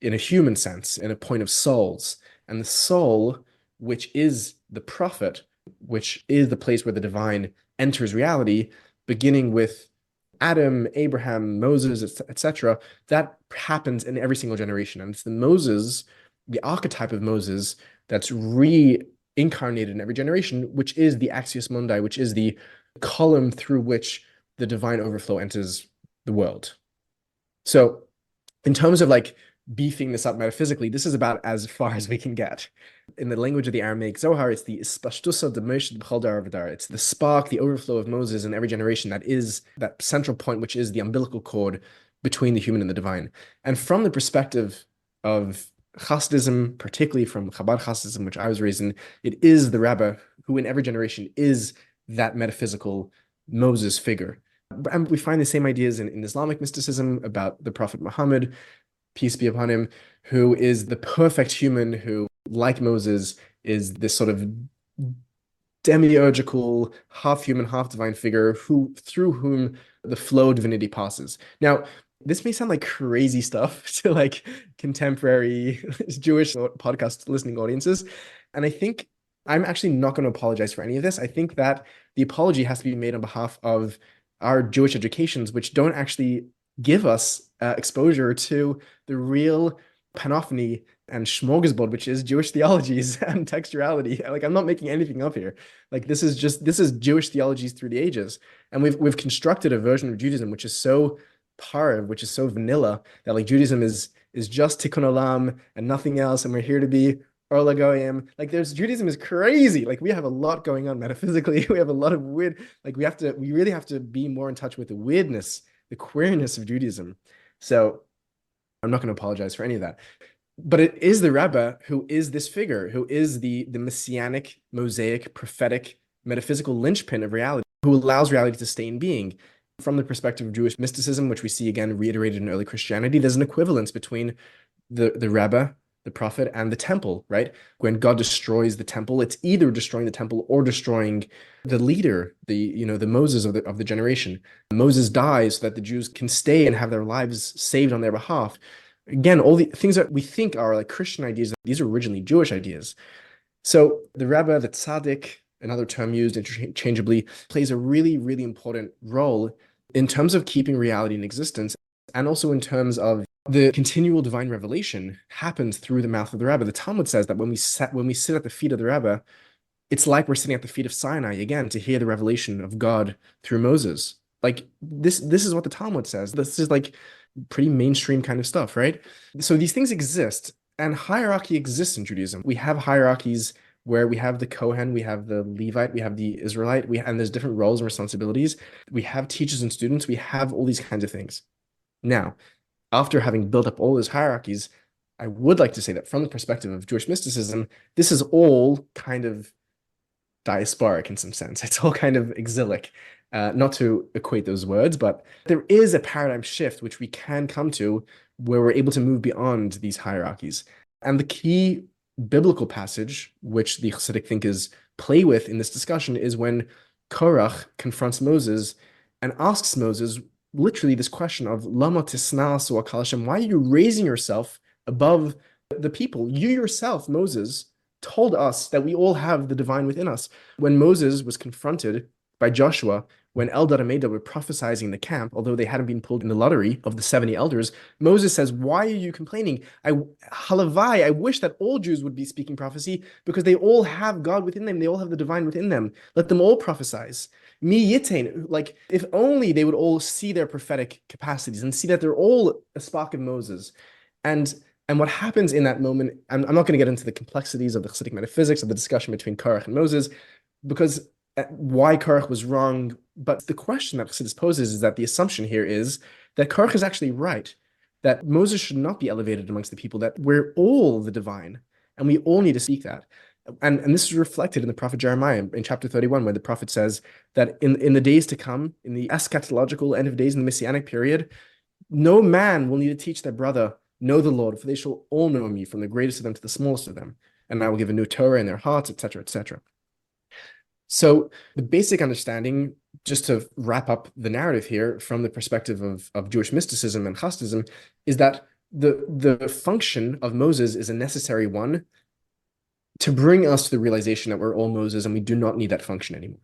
in a human sense, in a point of souls. And the soul, which is the prophet, which is the place where the divine enters reality, beginning with Adam, Abraham, Moses, etc., that happens in every single generation. And it's the archetype of Moses, that's reincarnated in every generation, which is the axios mundi, which is the column through which the divine overflow enters the world. So in terms of like beefing this up metaphysically, this is about as far as we can get. In the language of the Aramaic Zohar, it's the ispashtusa de Moshe b'chol dar v'dar. It's the spark, the overflow of Moses in every generation that is that central point, which is the umbilical cord between the human and the divine. And from the perspective of Hasidism, particularly from Chabad Hasidism, which I was raised in, it is the Rebbe who in every generation is that metaphysical Moses figure. And we find the same ideas in Islamic mysticism about the Prophet Muhammad, peace be upon him, who is the perfect human who, like Moses, is this sort of demiurgical, half human, half divine figure through whom the flow of divinity passes. Now, this may sound like crazy stuff to like contemporary Jewish podcast listening audiences. And I think I'm actually not going to apologize for any of this. I think that the apology has to be made on behalf of our Jewish educations, which don't actually give us exposure to the real panophony and smorgasbord, which is Jewish theologies and textuality. Like, I'm not making anything up here. Like, this is Jewish theologies through the ages. And we've constructed a version of Judaism which is so parv, which is so vanilla, that like Judaism is just tikkun olam and nothing else, and we're here to be or Lagoyim. Like, Judaism is crazy. Like, we have a lot going on metaphysically. We have a lot of weird, like we really have to be more in touch with the weirdness, the queerness of Judaism. So I'm not going to apologize for any of that. But it is the Rebbe who is this figure, who is the messianic, mosaic, prophetic, metaphysical linchpin of reality, who allows reality to stay in being. From the perspective of Jewish mysticism, which we see again reiterated in early Christianity, there's an equivalence between the Rebbe, the prophet, and the temple, right? When God destroys the temple, it's either destroying the temple or destroying the leader, the Moses of the generation. Moses dies so that the Jews can stay and have their lives saved on their behalf. Again, all the things that we think are like Christian ideas, these are originally Jewish ideas. So the Rebbe, the tzaddik, another term used interchangeably, plays a really, really important role in terms of keeping reality in existence, and also in terms of the continual divine revelation happens through the mouth of the Rebbe. The Talmud says that when we sit at the feet of the Rebbe, it's like we're sitting at the feet of Sinai again to hear the revelation of God through Moses. Like, this is what the Talmud says. This is like pretty mainstream kind of stuff, right? So these things exist, and hierarchy exists in Judaism. We have hierarchies where we have the Kohen, we have the Levite, we have the Israelite, and there's different roles and responsibilities. We have teachers and students, we have all these kinds of things. Now, after having built up all those hierarchies, I would like to say that from the perspective of Jewish mysticism, this is all kind of diasporic in some sense. It's all kind of exilic. Not to equate those words, but there is a paradigm shift which we can come to where we're able to move beyond these hierarchies. And the key biblical passage, which the Hasidic thinkers play with in this discussion, is when Korach confronts Moses and asks Moses literally this question of Lama tisnas wa kal Hashem, why are you raising yourself above the people? You yourself, Moses, told us that we all have the divine within us. When Moses was confronted by Joshua, when Eldad and Medad were prophesying in the camp, although they hadn't been pulled in the lottery of the 70 elders, Moses says, why are you complaining? Halavai, I wish that all Jews would be speaking prophecy, because they all have God within them. They all have the divine within them. Let them all prophesize. Mi yitain, like, if only they would all see their prophetic capacities and see that they're all a spark of Moses. And what happens in that moment, I'm not going to get into the complexities of the Hasidic metaphysics of the discussion between Korach and Moses, because why Korach was wrong. But the question that Chassidus poses is that the assumption here is that Korach is actually right, that Moses should not be elevated amongst the people, that we're all the divine, and we all need to seek that. And this is reflected in the prophet Jeremiah in chapter 31, where the prophet says that in the days to come, in the eschatological end of days, in the messianic period, no man will need to teach their brother, know the Lord, for they shall all know me, from the greatest of them to the smallest of them. And I will give a new Torah in their hearts, etc., etc. So the basic understanding, just to wrap up the narrative here from the perspective of Jewish mysticism and Hasidism, is that the function of Moses is a necessary one to bring us to the realization that we're all Moses and we do not need that function anymore.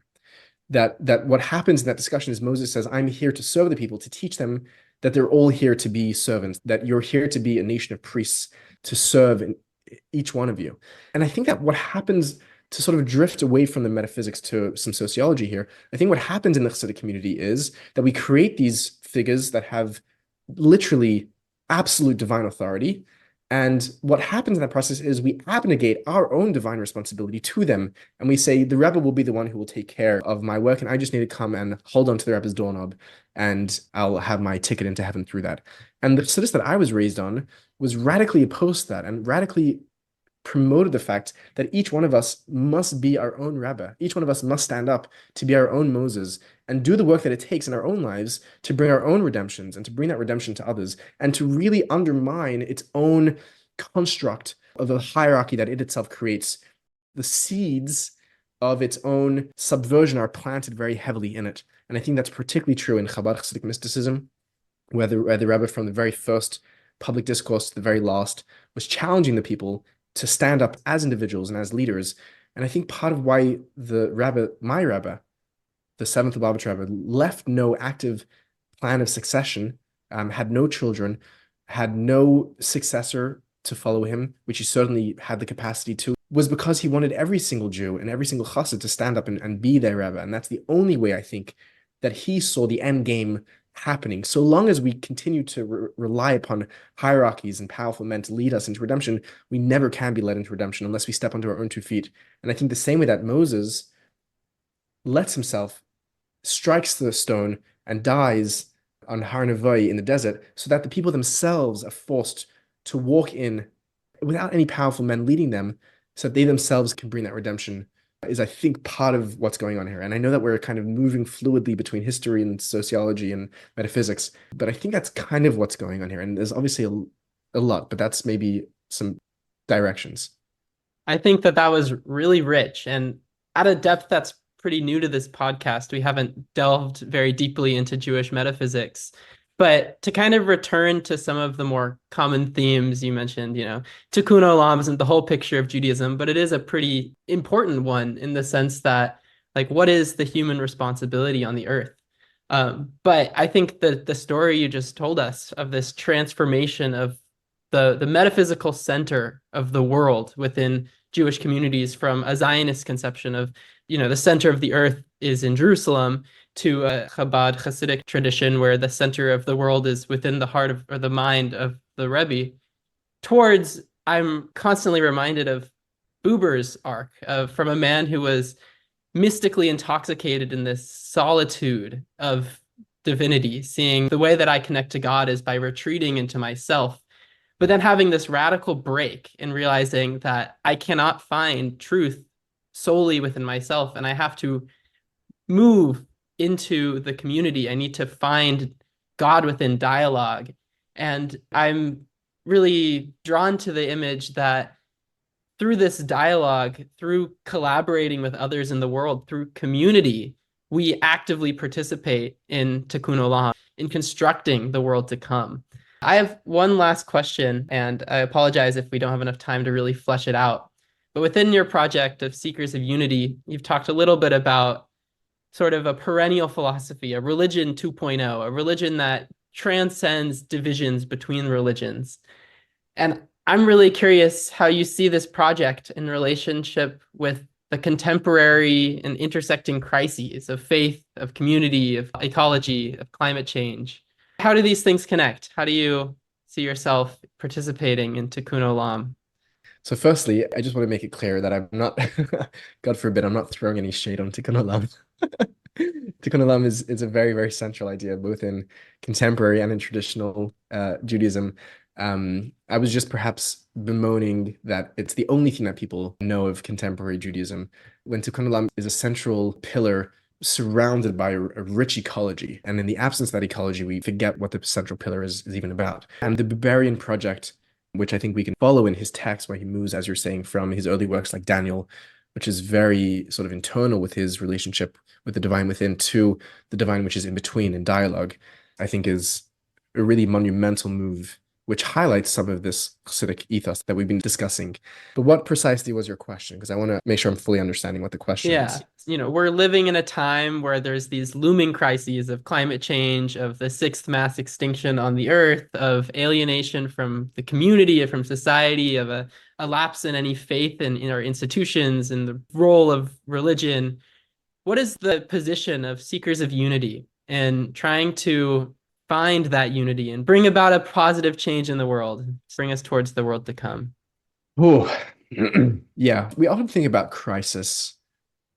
That what happens in that discussion is Moses says, I'm here to serve the people, to teach them that they're all here to be servants, that you're here to be a nation of priests, to serve in each one of you. And I think that what happens, to sort of drift away from the metaphysics to some sociology here, I think what happens in the Hasidic community is that we create these figures that have literally absolute divine authority. And what happens in that process is we abnegate our own divine responsibility to them. And we say, the Rebbe will be the one who will take care of my work, and I just need to come and hold on to the Rebbe's doorknob, and I'll have my ticket into heaven through that. And the Chassidus that I was raised on was radically opposed to that, and radically promoted the fact that each one of us must be our own Rebbe. Each one of us must stand up to be our own Moses and do the work that it takes in our own lives to bring our own redemptions and to bring that redemption to others, and to really undermine its own construct of the hierarchy that it itself creates. The seeds of its own subversion are planted very heavily in it. And I think that's particularly true in Chabad Hasidic mysticism, where the Rebbe, from the very first public discourse to the very last, was challenging the people to stand up as individuals and as leaders. And I think part of why the Rebbe, my Rebbe, the seventh Lubavitch Rebbe, left no active plan of succession, had no children, had no successor to follow him, which he certainly had the capacity to, was because he wanted every single Jew and every single chassid to stand up and be their Rebbe. And that's the only way I think that he saw the end game happening. So long as we continue to rely upon hierarchies and powerful men to lead us into redemption, we never can be led into redemption unless we step onto our own 2 feet. And I think the same way that Moses lets himself, strikes the stone, and dies on Har Nevoy in the desert, so that the people themselves are forced to walk in without any powerful men leading them, so that they themselves can bring that redemption, is, I think, part of what's going on here. And I know that we're kind of moving fluidly between history and sociology and metaphysics, but I think that's kind of what's going on here. And there's obviously a lot, but that's maybe some directions. I think that was really rich and at a depth that's pretty new to this podcast. We haven't delved very deeply into Jewish metaphysics. But to kind of return to some of the more common themes you mentioned, Tikkun Olam isn't the whole picture of Judaism, but it is a pretty important one in the sense that, like, what is the human responsibility on the earth? But I think that the story you just told us of this transformation of the metaphysical center of the world within Jewish communities from a Zionist conception of, the center of the earth is in Jerusalem, to a Chabad Hasidic tradition where the center of the world is within the heart of, or the mind of the Rebbe, towards, I'm constantly reminded of Buber's arc from a man who was mystically intoxicated in this solitude of divinity, seeing the way that I connect to God is by retreating into myself, but then having this radical break and realizing that I cannot find truth solely within myself, and I have to move into the community. I need to find God within dialogue. And I'm really drawn to the image that through this dialogue, through collaborating with others in the world, through community, we actively participate in Tikkun Olam, in constructing the world to come. I have one last question, and I apologize if we don't have enough time to really flesh it out. But within your project of Seekers of Unity, you've talked a little bit about sort of a perennial philosophy, a religion 2.0, a religion that transcends divisions between religions. And I'm really curious how you see this project in relationship with the contemporary and intersecting crises of faith, of community, of ecology, of climate change. How do these things connect? How do you see yourself participating in Tikkun Olam? So firstly, I just want to make it clear that I'm not, God forbid, I'm not throwing any shade on Tikkun Olam. Tikkun Olam is a very, very central idea, both in contemporary and in traditional Judaism. I was just perhaps bemoaning that it's the only thing that people know of contemporary Judaism, when Tikkun Olam is a central pillar surrounded by a rich ecology. And in the absence of that ecology, we forget what the central pillar is even about. And the Beberian project, which I think we can follow in his text, where he moves, as you're saying, from his early works like Daniel, which is very sort of internal with his relationship with the divine within, to the divine which is in between in dialogue, I think is a really monumental move, which highlights some of this Hasidic ethos that we've been discussing. But what precisely was your question? Because I want to make sure I'm fully understanding what the question is. We're living in a time where there's these looming crises of climate change, of the sixth mass extinction on the earth, of alienation from the community, from society, of a lapse in any faith in our institutions and the role of religion. What is the position of Seekers of Unity in trying to find that unity and bring about a positive change in the world, bring us towards the world to come? Oh, yeah. We often think about crisis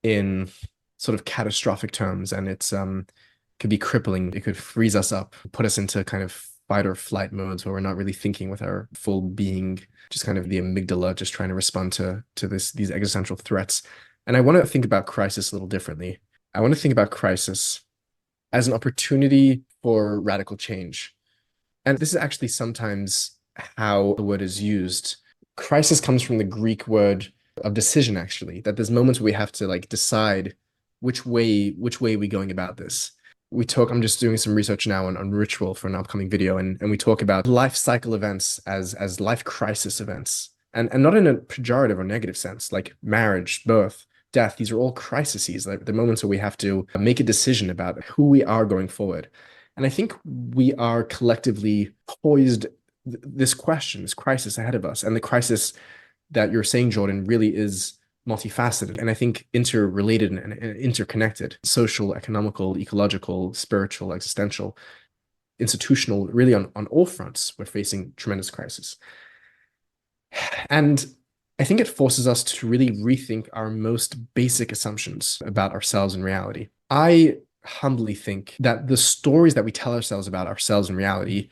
in sort of catastrophic terms, and it's could be crippling. It could freeze us up, put us into kind of fight or flight modes where we're not really thinking with our full being, just kind of the amygdala, just trying to respond to these existential threats. And I want to think about crisis a little differently. I want to think about crisis as an opportunity for radical change. And this is actually sometimes how the word is used. Crisis comes from the Greek word of decision, actually, that there's moments where we have to decide which way are we going about this. I'm just doing some research now on ritual for an upcoming video, and we talk about life cycle events as life crisis events. And not in a pejorative or negative sense, like marriage, birth, death. These are all crises, like the moments where we have to make a decision about who we are going forward. And I think we are collectively poised this question, this crisis ahead of us. And the crisis that you're saying, Jordan, really is multifaceted and I think interrelated and interconnected: social, economical, ecological, spiritual, existential, institutional. Really on all fronts we're facing tremendous crisis. And I think it forces us to really rethink our most basic assumptions about ourselves and reality. I humbly think that the stories that we tell ourselves about ourselves and reality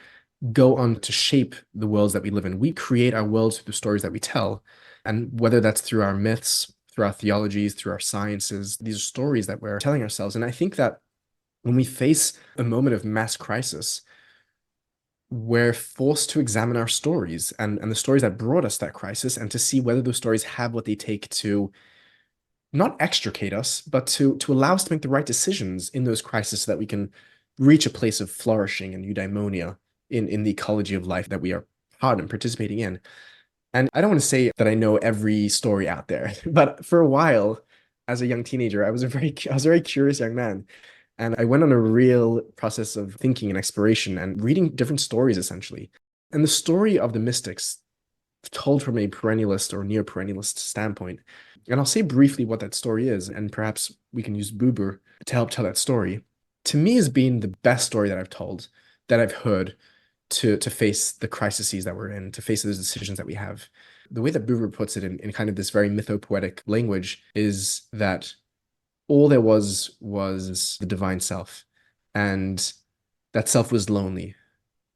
go on to shape the worlds that we live in. We create our worlds through the stories that we tell. And whether that's through our myths, through our theologies, through our sciences, these are stories that we're telling ourselves. And I think that when we face a moment of mass crisis, we're forced to examine our stories and the stories that brought us that crisis, and to see whether those stories have what they take to not extricate us, but to allow us to make the right decisions in those crises so that we can reach a place of flourishing and eudaimonia in the ecology of life that we are part and participating in. And I don't want to say that I know every story out there, but for a while, as a young teenager, I was a very curious young man. And I went on a real process of thinking and exploration and reading different stories, essentially. And the story of the mystics, told from a perennialist or neo-perennialist standpoint. And I'll say briefly what that story is, and perhaps we can use Buber to help tell that story. To me, has been the best story that I've told, that I've heard, to face the crises that we're in, to face those decisions that we have. The way that Buber puts it in kind of this very mythopoetic language is that all there was the divine self, and that self was lonely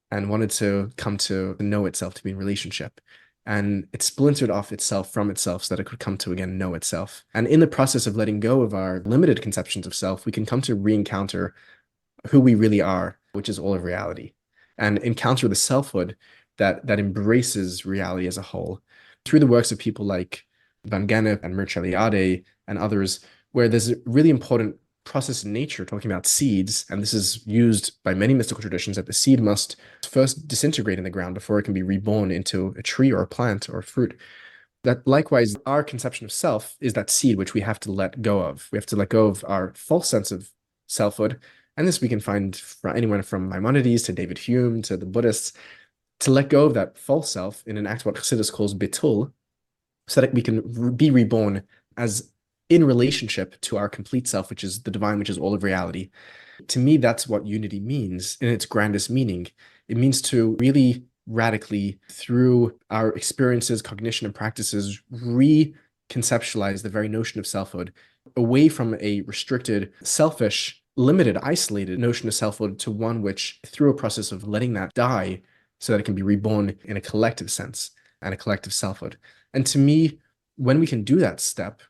and wanted to come to know itself, to be in relationship. And it splintered off itself from itself so that it could come to again know itself. And in the process of letting go of our limited conceptions of self, we can come to re-encounter who we really are, which is all of reality, and encounter the selfhood that embraces reality as a whole through the works of people like Van Gennep and Mircea Eliade and others, where there's a really important process in nature talking about seeds, and this is used by many mystical traditions, that the seed must first disintegrate in the ground before it can be reborn into a tree or a plant or a fruit. That likewise, our conception of self is that seed which we have to let go of. We have to let go of our false sense of selfhood, and this we can find from anyone from Maimonides to David Hume to the Buddhists, to let go of that false self in an act what Chassidus calls bitul, so that we can be reborn as in relationship to our complete self, which is the divine, which is all of reality. To me, that's what unity means in its grandest meaning. It means to really radically, through our experiences, cognition, and practices, reconceptualize the very notion of selfhood away from a restricted, selfish, limited, isolated notion of selfhood to one which, through a process of letting that die so that it can be reborn in a collective sense and a collective selfhood. And to me, when we can do that step,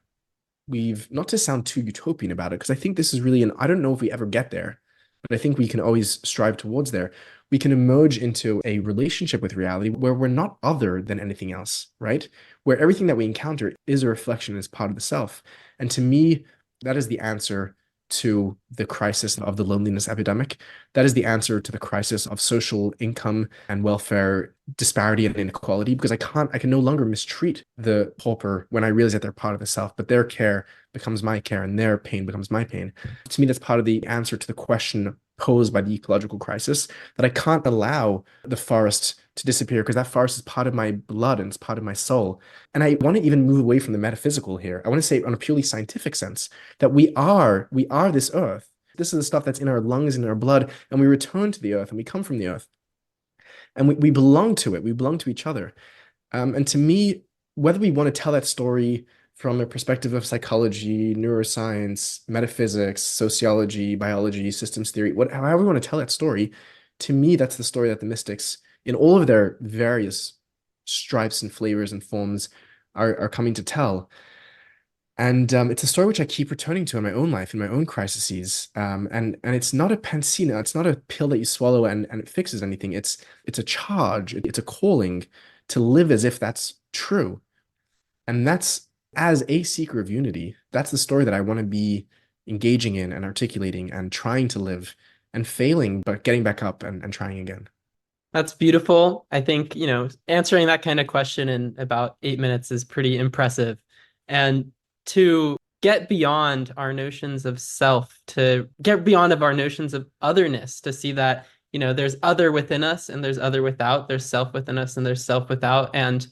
we've, not to sound too utopian about it, because I think this is really I don't know if we ever get there, but I think we can always strive towards there. We can emerge into a relationship with reality where we're not other than anything else, right? Where everything that we encounter is a reflection, is part of the self. And to me, that is the answer to the crisis of the loneliness epidemic. That is the answer to the crisis of social income and welfare disparity and inequality, because I can no longer mistreat the pauper when I realize that they're part of the self, but their care becomes my care and their pain becomes my pain. To me, that's part of the answer to the question posed by the ecological crisis, that I can't allow the forest to disappear, because that forest is part of my blood and it's part of my soul. And I want to even move away from the metaphysical here. I want to say, on a purely scientific sense, that we are this earth. This is the stuff that's in our lungs and in our blood, and we return to the earth and we come from the earth. And we belong to it. We belong to each other. And to me, whether we want to tell that story from a perspective of psychology, neuroscience, metaphysics, sociology, biology, systems theory, however we want to tell that story, to me, that's the story that the mystics, in all of their various stripes and flavors and forms, are coming to tell. And it's a story which I keep returning to in my own life, in my own crises. And it's not a pansina, it's not a pill that you swallow and it fixes anything. It's a charge, it's a calling to live as if that's true. And that's, as a seeker of unity, that's the story that I want to be engaging in and articulating and trying to live, and failing, but getting back up and trying again. That's beautiful. I think, answering that kind of question in about 8 minutes is pretty impressive. And to get beyond our notions of self, to get beyond of our notions of otherness, to see that, there's other within us and there's other without. There's self within us and there's self without. And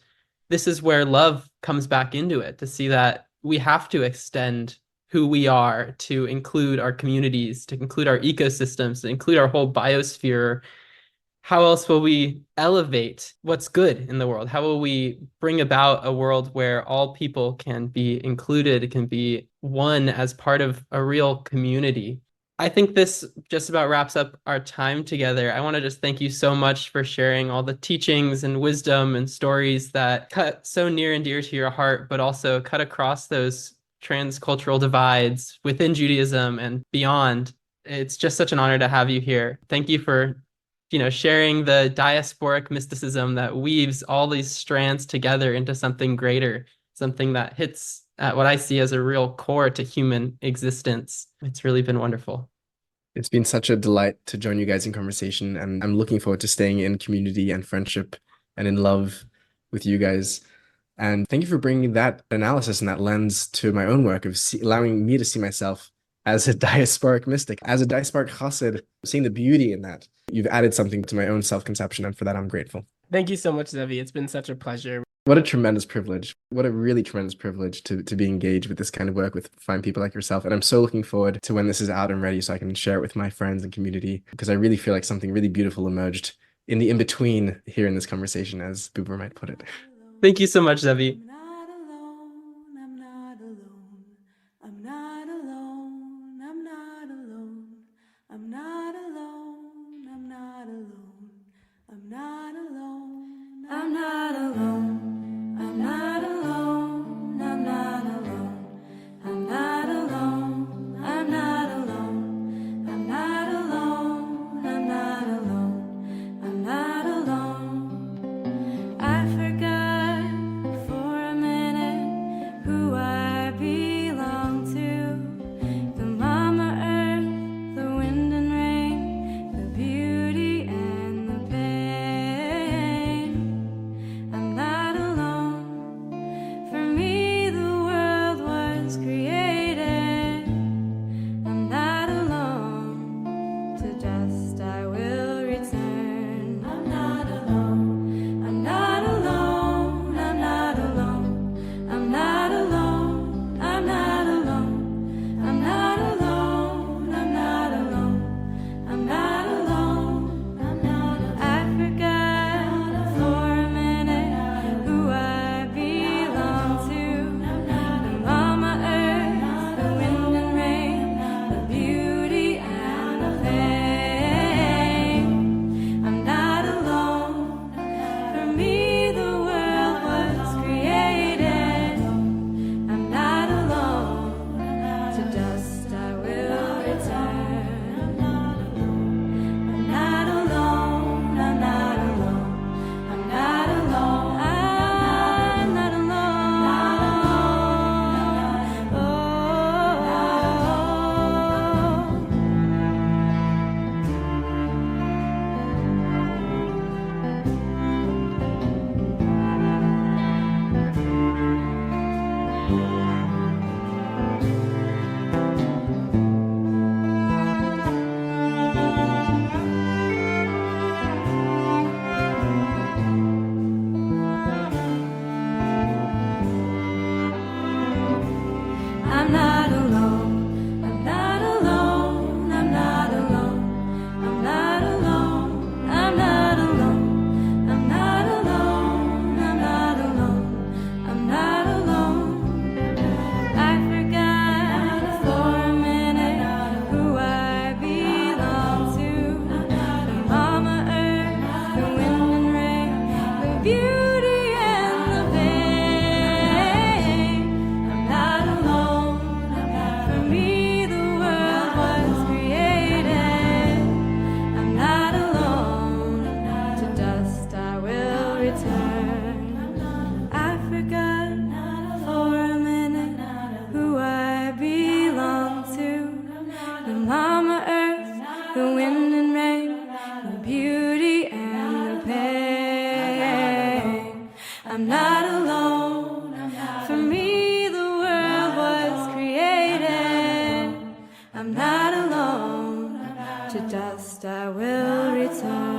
this is where love comes back into it, to see that we have to extend who we are to include our communities, to include our ecosystems, to include our whole biosphere. How else will we elevate what's good in the world? How will we bring about a world where all people can be included, can be one as part of a real community? I think this just about wraps up our time together. I want to just thank you so much for sharing all the teachings and wisdom and stories that cut so near and dear to your heart, but also cut across those transcultural divides within Judaism and beyond. It's just such an honor to have you here. Thank you for, sharing the diasporic mysticism that weaves all these strands together into something greater, something that hits at what I see as a real core to human existence. It's really been wonderful. It's been such a delight to join you guys in conversation, and I'm looking forward to staying in community and friendship and in love with you guys. And thank you for bringing that analysis and that lens to my own work of allowing me to see myself as a diasporic mystic, as a diasporic chassid, seeing the beauty in that. You've added something to my own self-conception, and for that I'm grateful. Thank you so much, Zevi. It's been such a pleasure. What a tremendous privilege. What a really tremendous privilege to be engaged with this kind of work with fine people like yourself. And I'm so looking forward to when this is out and ready so I can share it with my friends and community, because I really feel like something really beautiful emerged in the in-between here in this conversation, as Buber might put it. Thank you so much, Zevi. I'm not alone, I'm not alone, I'm not alone, I'm not alone, I'm not alone, I'm not alone, I'm not alone, I'm not alone, I'm not alone, I'm not alone, I'm not alone, I'm not alone, I'm not alone, I'm not alone, I'm not alone. I forgot for a to dust I will return.